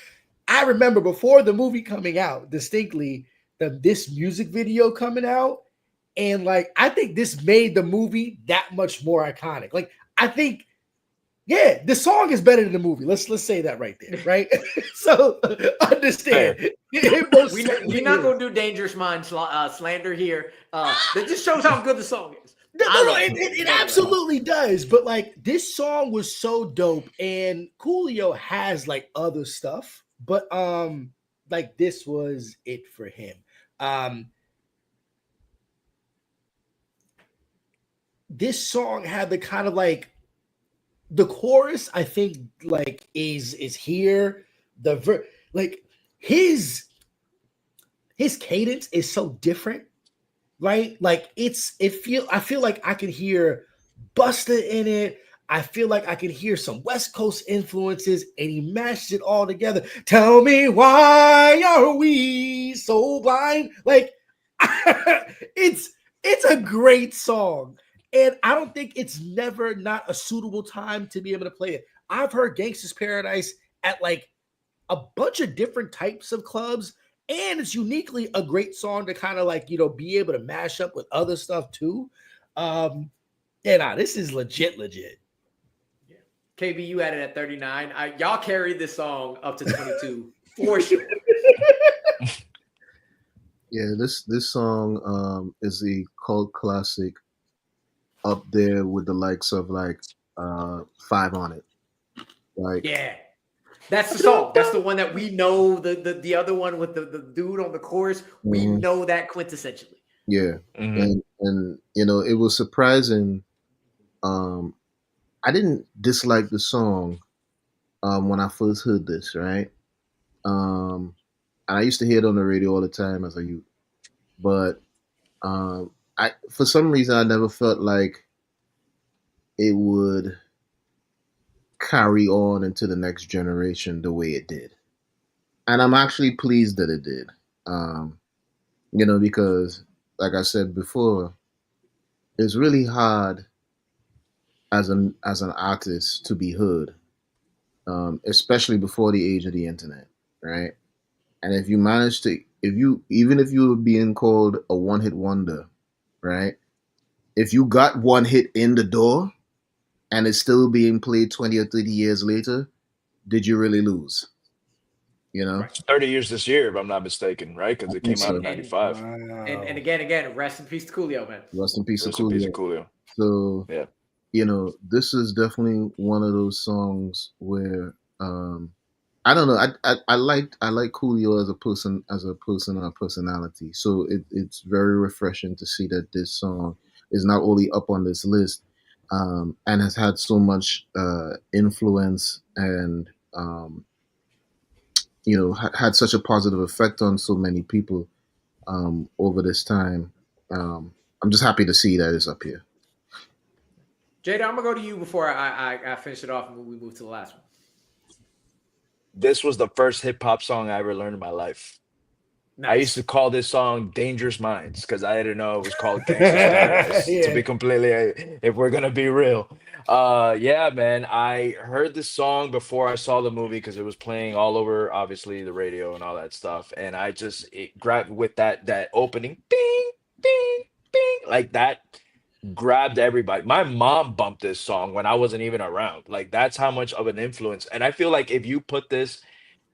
I remember before the movie coming out distinctly, this music video coming out, and like, I think this made the movie that much more iconic. Like, I think, yeah, the song is better than the movie. Let's say that right there, right? So understand. We're not going to do Dangerous Mind slander here. That just shows how good the song is. No, it absolutely does. But like, this song was so dope, and Coolio has like other stuff, but like this was it for him. This song had the kind of like the chorus, I think, like is here. Like his cadence is so different, right? Like I feel like I can hear Busta in it. I feel like I can hear some West Coast influences, and he mashed it all together. Tell me, why are we so blind? Like, it's a great song. And I don't think it's never not a suitable time to be able to play it. I've heard Gangsta's Paradise at like a bunch of different types of clubs, and it's uniquely a great song to kind of like, be able to mash up with other stuff too. This is legit. KB, you had it at 39. Y'all carried this song up to 22 for sure. Yeah, this song is a cult classic, up there with the likes of like 5 on It. Like, yeah, that's the song. That's the one that we know. The other one with the dude on the chorus, we know that quintessentially. Yeah, and it was surprising. I didn't dislike the song when I first heard this, right? And I used to hear it on the radio all the time as a youth, but I for some reason I never felt like it would carry on into the next generation the way it did, and I'm actually pleased that it did. Because like I said before, it's really hard as an artist to be heard, especially before the age of the internet, right? And if you manage to, even if you were being called a one-hit wonder, right? If you got one hit in the door and it's still being played 20 or 30 years later, did you really lose? Right. 30 years this year, if I'm not mistaken, right? Because it came out in 95. And again, rest in peace to Coolio, man. Rest in peace to Rest in peace to Coolio. Coolio. So, yeah, this is definitely one of those songs where I don't know. I like Coolio as a person and a personality. So it's very refreshing to see that this song is not only up on this list, and has had so much influence and had such a positive effect on so many people over this time. I'm just happy to see that it's up here. Jader, I'm gonna go to you before I finish it off and we move to the last one. This was the first hip hop song I ever learned in my life. Nice. I used to call this song Dangerous Minds because I didn't know it was called Gangsta's Paradise. To be completely, if we're going to be real. Yeah, man. I heard this song before I saw the movie because it was playing all over, obviously, the radio and all that stuff. And it grabbed with that opening, bing, bing, bing, like that grabbed everybody. My mom bumped this song when I wasn't even around. Like, that's how much of an influence. And I feel like if you put this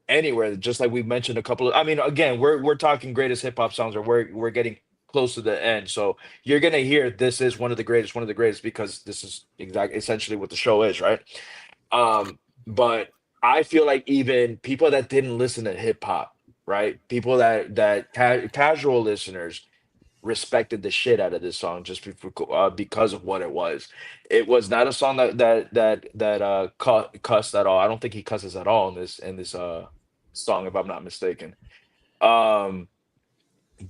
anywhere, just like we mentioned a couple of, I mean, again, we're talking greatest hip hop songs, or we're getting close to the end, so you're gonna hear this is one of the greatest, because this is essentially what the show is, right? But I feel like even people that didn't listen to hip hop, right, people that casual listeners respected the shit out of this song just because of what it was. It was not a song that cussed at all. I don't think he cusses at all in this song, if I'm not mistaken. Um,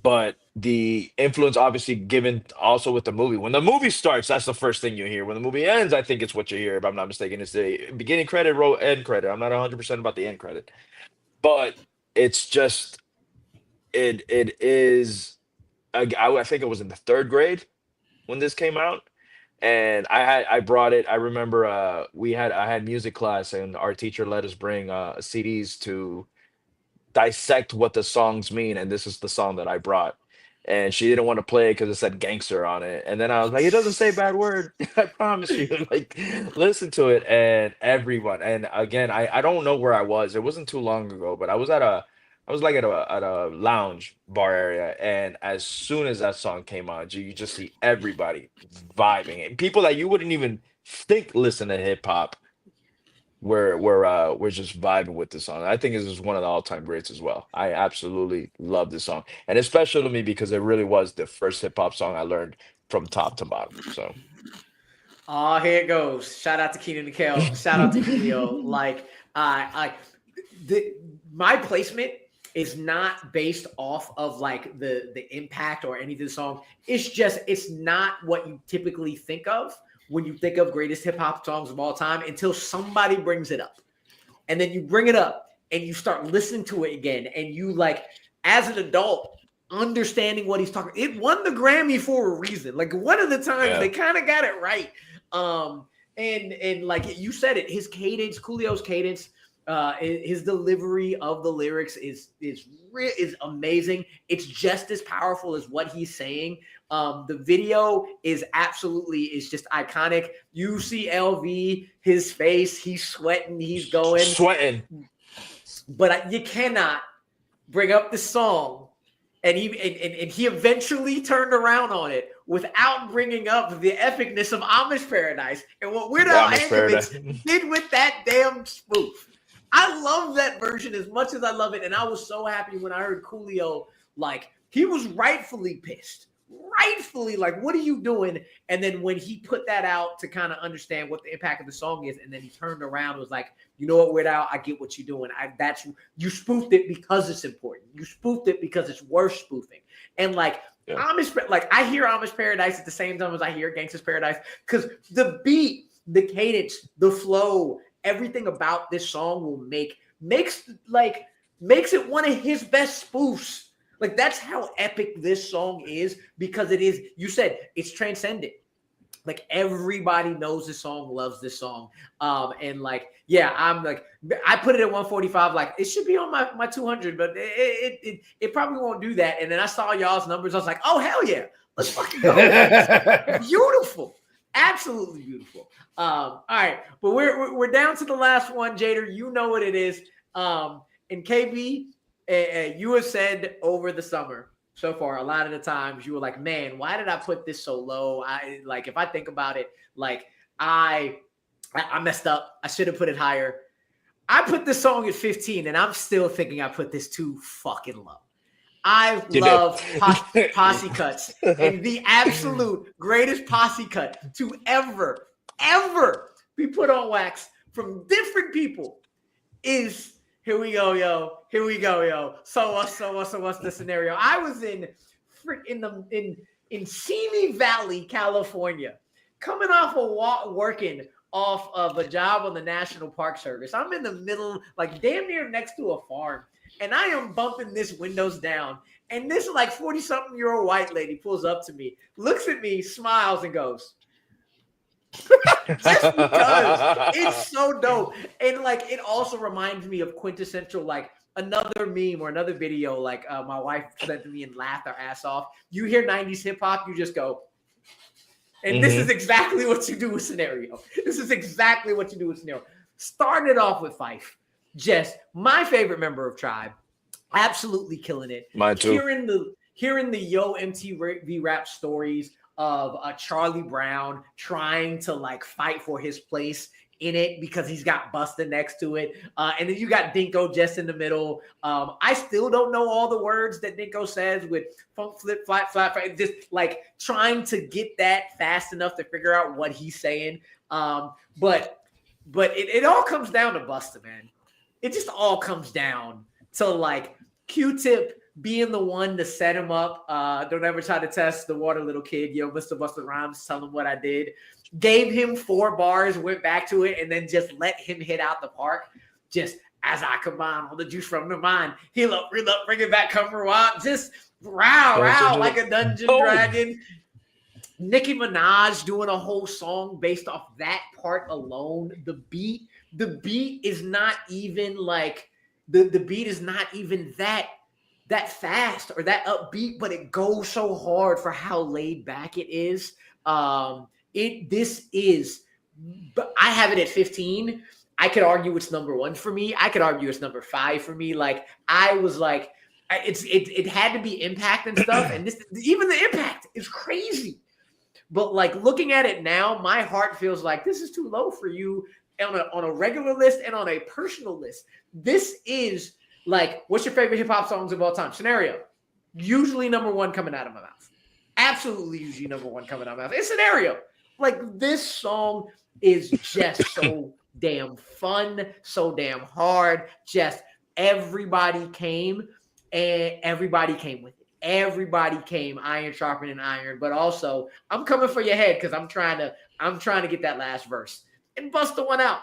but the influence obviously given also with the movie. When the movie starts, that's the first thing you hear. When the movie ends, I think it's what you hear, if I'm not mistaken. It's the beginning credit, roll, end credit. I'm not 100% about the end credit, but it's just it is. I think it was in the third grade when this came out, and I brought it. I remember I had music class, and our teacher let us bring CDs to dissect what the songs mean, and this is the song that I brought. And she didn't want to play it because it said gangster on it. And then I was like, it doesn't say bad word. I promise you. Like, listen to it. And everyone. And again, I don't know where I was. It wasn't too long ago, but I was like at a lounge bar area. And as soon as that song came on, you just see everybody vibing. And people that you wouldn't even think listen to hip hop we're just vibing with this song. I think this is one of the all-time greats as well. I absolutely love this song, and it's special to me because it really was the first hip hop song I learned from top to bottom. So, here it goes. Shout out to Keenan and Kel. Shout out to Julio. Like, my placement is not based off of like the impact or any of the song. It's not what you typically think of when you think of greatest hip hop songs of all time until somebody brings it up. And then you bring it up and you start listening to it again. And you like, as an adult, understanding what he's talking. It won the Grammy for a reason. Like one of the times they kind of got it right. And like you said it, his cadence, Coolio's cadence, his delivery of the lyrics is amazing. It's just as powerful as what he's saying. The video is just iconic. You see LV, his face, he's sweating, he's going. But you cannot bring up the song, and he eventually turned around on it without bringing up the epicness of Amish Paradise and what Weird Al Yankovic did with that damn spoof. I love that version as much as I love it, and I was so happy when I heard Coolio, like, he was rightfully pissed. Rightfully, like, what are you doing? And then when he put that out to kind of understand what the impact of the song is, and then he turned around and was like, you know what, Weird Al, I get what you're doing. You spoofed it because it's important. You spoofed it because it's worth spoofing. And like I hear Amish Paradise at the same time as I hear Gangsta's Paradise, because the beat, the cadence, the flow, everything about this song will makes it one of his best spoofs. Like, that's how epic this song is, because it is, you said, it's transcendent. Like, everybody knows this song, loves this song. And like, yeah, I'm like, I put it at 145. Like, it should be on my 200, but it probably won't do that. And then I saw y'all's numbers. I was like, oh, hell yeah. Let's fucking go. Beautiful. Absolutely beautiful. All right. But we're down to the last one, Jader. You know what it is. And KB, you have said over the summer so far, a lot of the times you were like, man, why did I put this so low? If I think about it, like I messed up. I should have put it higher. I put this song at 15 and I'm still thinking I put this too fucking low. I love posse cuts, and the absolute greatest posse cut to ever be put on wax from different people is Here We Go, Yo. Here we go, yo. So what's the scenario? I was in Simi Valley, California, coming off working off of a job on the National Park Service. I'm in the middle, like damn near next to a farm, and I am bumping this windows down. And this like 40-something-year-old white lady pulls up to me, looks at me, smiles, and goes, just because it's so dope. And like, it also reminds me of quintessential, like another meme or another video, like my wife sent to me and laughed our ass off. You hear 90s hip hop, you just go, and this is exactly what you do with Scenario. This is exactly what you do with Scenario. Started off with Fife, just my favorite member of Tribe, absolutely killing it. Mine too. Hearing the Yo MTV Rap stories of Charlie Brown trying to like fight for his place in it because he's got Busta next to it. And then you got Dinko just in the middle. I still don't know all the words that Dinko says with funk, flip, flat, just like trying to get that fast enough to figure out what he's saying. But it all comes down to Busta, man. It just all comes down to like Q-Tip being the one to set him up. Don't ever try to test the water, little kid. Yo, Mr. Busta Rhymes, tell him what I did. Gave him 4 bars, went back to it, and then just let him hit out the park. Just as I combine all the juice from the mind, heal up, reel up, bring it back, come rewind. Just row like a dungeon dragon. Nicki Minaj doing a whole song based off that part alone. The beat is not even like the beat is not even that fast or that upbeat, but it goes so hard for how laid back it is. But I have it at 15. I could argue it's number 1 for me. I could argue it's number 5 for me. Like I was like, it had to be impact and stuff. And even the impact is crazy. But like looking at it now, my heart feels like this is too low for you on a regular list and on a personal list. This is like, what's your favorite hip hop songs of all time? Scenario. Usually number 1 coming out of my mouth. Absolutely usually number 1 coming out of my mouth. It's Scenario. Like this song is just so damn fun, so damn hard. Just everybody came and everybody came with it. Everybody came iron sharpening iron, but also I'm coming for your head because I'm trying to get that last verse and bust the one out.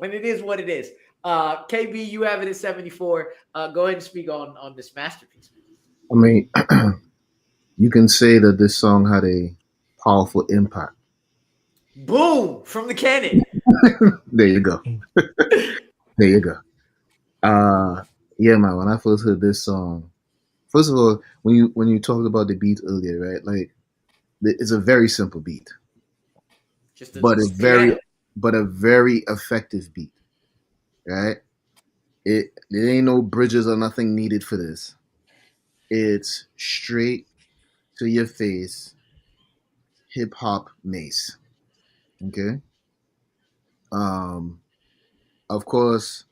And it is what it is. KB, you have it at 74. Go ahead and speak on this masterpiece. I mean, you can say that this song had a powerful impact. Boom from the cannon. There you go. There you go. Uh, yeah, man. When I first heard this song, first of all, when you talked about the beat earlier, right? Like, it's a very simple beat, Just a but yeah. a very effective beat, right? There ain't no bridges or nothing needed for this. It's straight to your face, hip hop mace. Okay. Um, of course,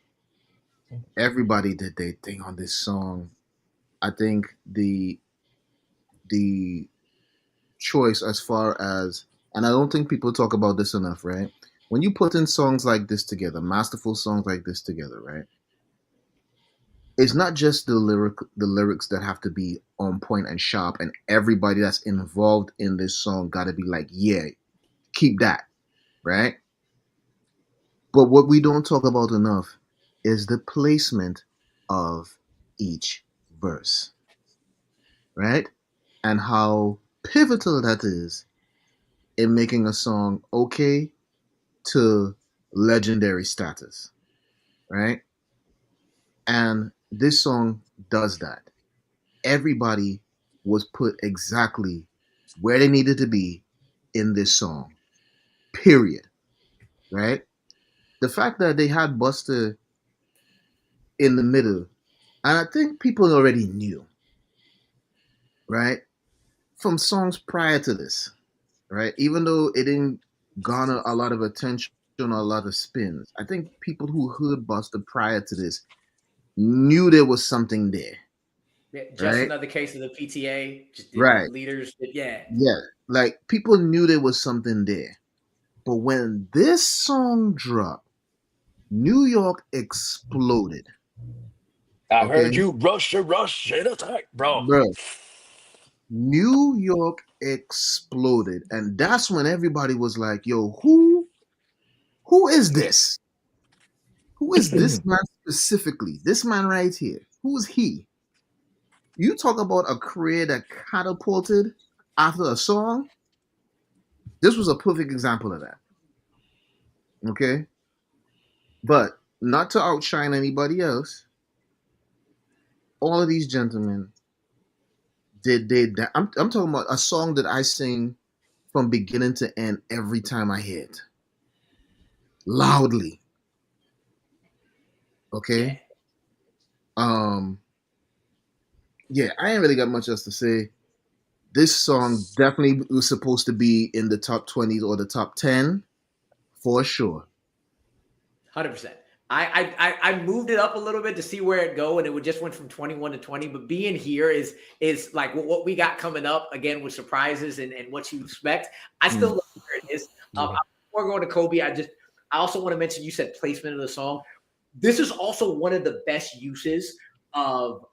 everybody did their thing on this song. I think the choice as far as, and I don't think people talk about this enough, right? When you put in songs like this together, masterful songs like this together, right? It's not just the lyrics that have to be on point and sharp, and everybody that's involved in this song got to be like, yeah, keep that, right? But what we don't talk about enough is the placement of each verse, right? And how pivotal that is in making a song okay to legendary status, right? And this song does that. Everybody was put exactly where they needed to be in this song, period, right? The fact that they had Buster in the middle, and I think people already knew, right? From songs prior to this, right? Even though it didn't garner a lot of attention or a lot of spins, I think people who heard Buster prior to this knew there was something there, Yeah, just right? another case of the PTA, just the Right. leaders. Yeah, Yeah. Like people knew there was something there. But when this song dropped, New York exploded. I Okay? heard you rush and attack, bro. Bro, New York exploded. And that's when everybody was like, yo, who is this? Who is this man specifically? This man right here. Who is he? You talk about a career that catapulted after a song. This was a perfect example of that. Okay? But not to outshine anybody else, all of these gentlemen did that. I'm talking about a song that I sing from beginning to end every time I hear it. Loudly. yeah. Okay? Um, yeah, I ain't really got much else to say. This song definitely was supposed to be in the top 20s or the top 10 for sure. 100%. I moved it up a little bit to see where it go, and it would just went from 21 to 20. But being here is like what we got coming up again with surprises and what you expect. I still love where it is. Before going to Kolby, I also want to mention you said placement of the song. This is also one of the best uses of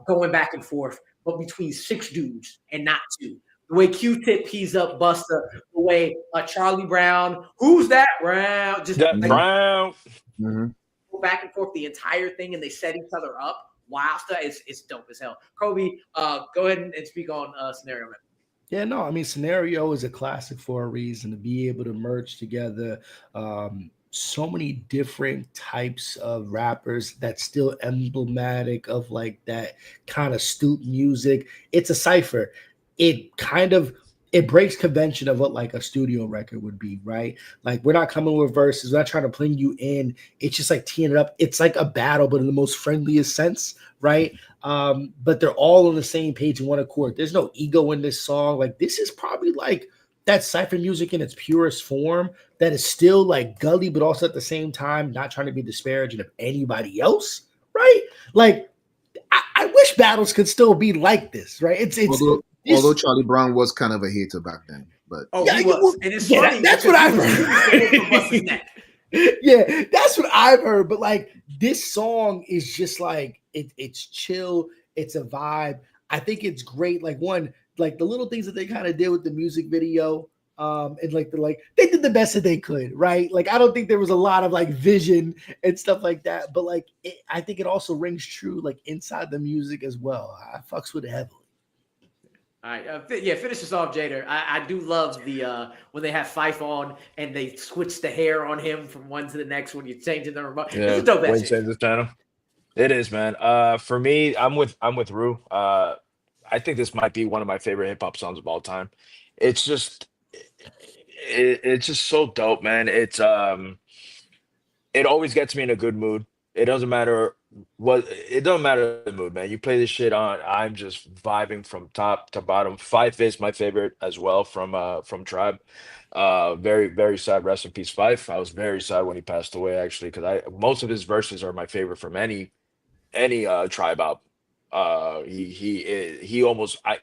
going back and forth, but between six dudes and not two. The way Q-Tip pees up Busta, the way Charlie Brown, who's that Brown? Just That like Mhm, Brown. mhm. go back and forth the entire thing, and they set each other up. Wow, stuff it's dope as hell. Kolby, go ahead and speak on Scenario Man. Yeah, no, I mean, Scenario is a classic for a reason to be able to merge together so many different types of rappers that's still emblematic of like that kind of stoop music. It's a cipher. It kind of it breaks convention of what like a studio record would be, right? Like we're not coming with verses, we're not trying to bring you in. It's just like teeing it up. It's like a battle, but in the most friendliest sense, right? But they're all on the same page in one accord. There's no ego in this song. Like this is probably like that cypher music in its purest form that is still like gully, but also at the same time not trying to be disparaging of anybody else, right? Like I wish battles could still be like this, right? It's Although Charlie Brown was kind of a hater back then, but Oh, yeah, he was, and it's yeah, funny that's because what he I've was heard. for Busta's neck. Yeah, that's what I've heard. But like this song is just like it's chill. It's a vibe. I think it's great. Like one, like the little things that they kind of did with the music video. And like they did the best that they could, right? Like I don't think there was a lot of like vision and stuff like that, but like I think it also rings true like inside the music as well. I fucks with it heavily. All right, yeah. Finish this off, Jader. I do love the when they have Fife on and they switch the hair on him from one to the next when you're changing the remote. It's a Yeah, dope ass Wayne shit. change this channel. It is, man. For me, I'm with Rue. I think this might be one of my favorite hip hop songs of all time. It's just it's just so dope, man. It always gets me in a good mood. It doesn't matter it doesn't matter the mood, man. You play this shit on, I'm just vibing from top to bottom. Fife is my favorite as well from Tribe. Very, very sad. Rest in peace, Fife. I was very sad when he passed away actually, because I most of his verses are my favorite from any Tribe album. He almost I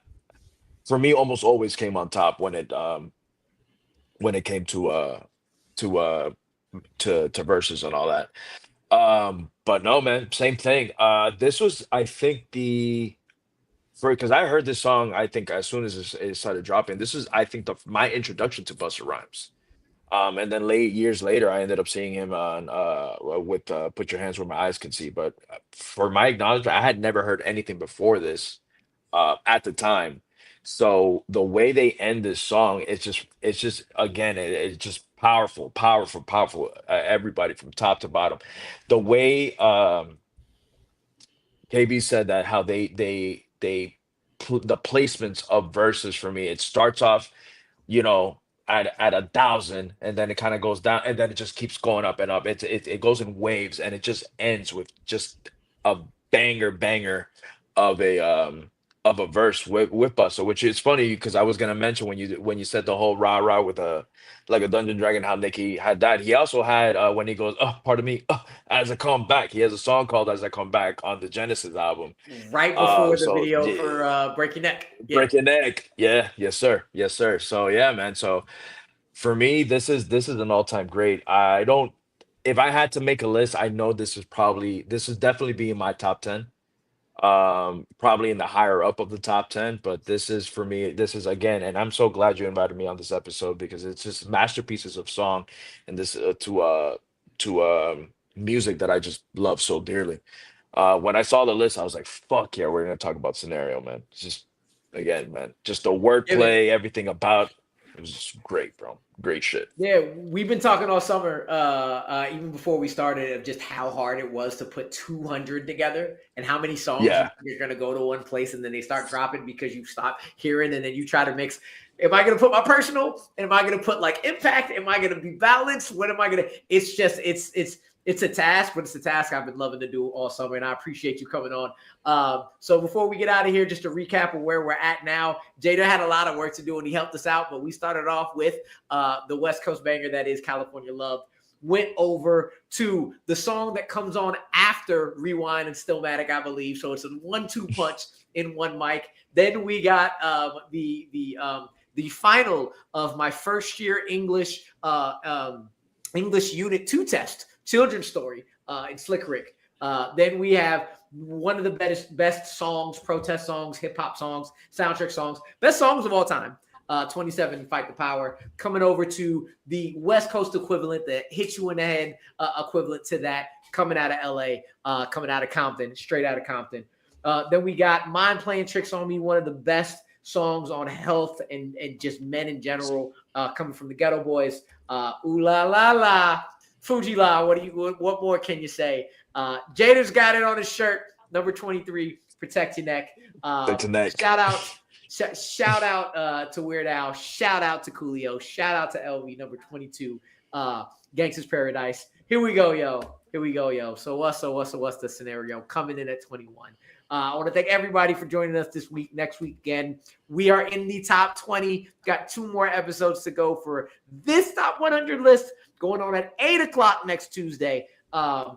for me almost always came on top when it came to to verses and all that. But no, man, same thing. This was, I think, the for because I heard this song, I think as soon as it started dropping, this is, I think, my introduction to Busta Rhymes. And then late years later, I ended up seeing him on with "Put Your Hands Where My Eyes Can See." But for my acknowledgement, I had never heard anything before this at the time. So the way they end this song, it's just again, it's just powerful, powerful, powerful. Everybody from top to bottom. The way KB said that how the placements of verses for me, it starts off, you know, at 1,000, and then it kind of goes down, and then it just keeps going up and up. It goes in waves, and it just ends with just a banger of a verse with Busta, which is funny because I was gonna mention when you said the whole rah rah with a like a Dungeon Dragon, how Nicki had that. He also had when he goes, oh, pardon me, as I come back. He has a song called "As I Come Back" on the Genesis album. Right before the So video yeah, for Break Your Neck. Yeah. break your neck. Yeah, yes sir, yes sir. So yeah, man. So for me, this is an all-time great. I don't If I had to make a list, I know this is definitely be in my top 10. Probably in the higher up of the top 10, but this is for me, this is again, and I'm so glad you invited me on this episode because it's just masterpieces of song and this to music that I just love so dearly. When I saw the list, I was like, fuck yeah, we're gonna talk about Scenario, man. It's just again, man, just the Yeah, man. wordplay, everything about it was just great, bro. Great shit. Yeah, we've been talking all summer, even before we started, of just how hard it was to put 200 together and how many songs Yeah. you're going to go to one place and then they start dropping because you stop hearing and then you try to mix. Am I going to put my personal? Am I going to put like impact? Am I going to be balanced? What am I going to? It's just, it's a task, but it's a task I've been loving to do all summer, and I appreciate you coming on. So before we get out of here, just a recap of where we're at now. Jader had a lot of work to do, and he helped us out, but we started off with the West Coast banger that is California Love. Went over to the song that comes on after Rewind and Stillmatic, I believe. So it's a 1-2 punch in one mic. Then we got the final of my first year English Unit 2 test. Children's Story in Slick Rick. Then we have one of the best songs, protest songs, hip hop songs, soundtrack songs, best songs of all time. 27 Fight the Power, coming over to the West Coast equivalent, that hit you in the head equivalent to that, coming out of LA, coming out of Compton, straight out of Compton. Then we got Mind Playing Tricks on Me, one of the best songs on health and just men in general, coming from the Ghetto Boys. Ooh La La La. Fuji La, what more can you say? Jader's got it on his shirt, number 23, Protect Your Neck. Protect your neck. Shout out to Weird Al. Shout out to Coolio. Shout out to LV, number 22, Gangsta's Paradise. Here we go, yo. So what's the scenario coming in at 21? I want to thank everybody for joining us this week. Next week again, we are in the top 20. Got 2 more episodes to go for this top 100 list, going on at 8 o'clock next Tuesday. Thank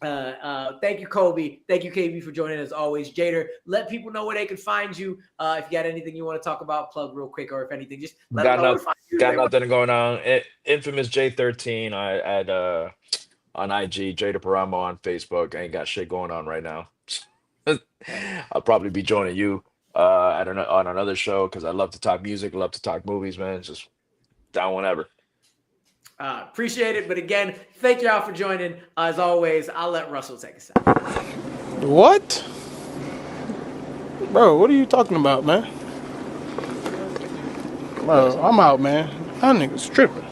you, Kolby. Thank you, KB, for joining us always. Jader, let people know where they can find you. If you got anything you want to talk about, plug real quick, or if anything, just let them know where to find you. Got nothing going on. Infamous J13 on IG, Jader Paramo on Facebook. I ain't got shit going on right now. I'll probably be joining you on another show because I love to talk music, love to talk movies, man. Just Down whenever. Appreciate it. But again, thank y'all for joining. As always, I'll let Russell take us out. What? Bro, what are you talking about, man? Bro, I'm out, man. That nigga's tripping.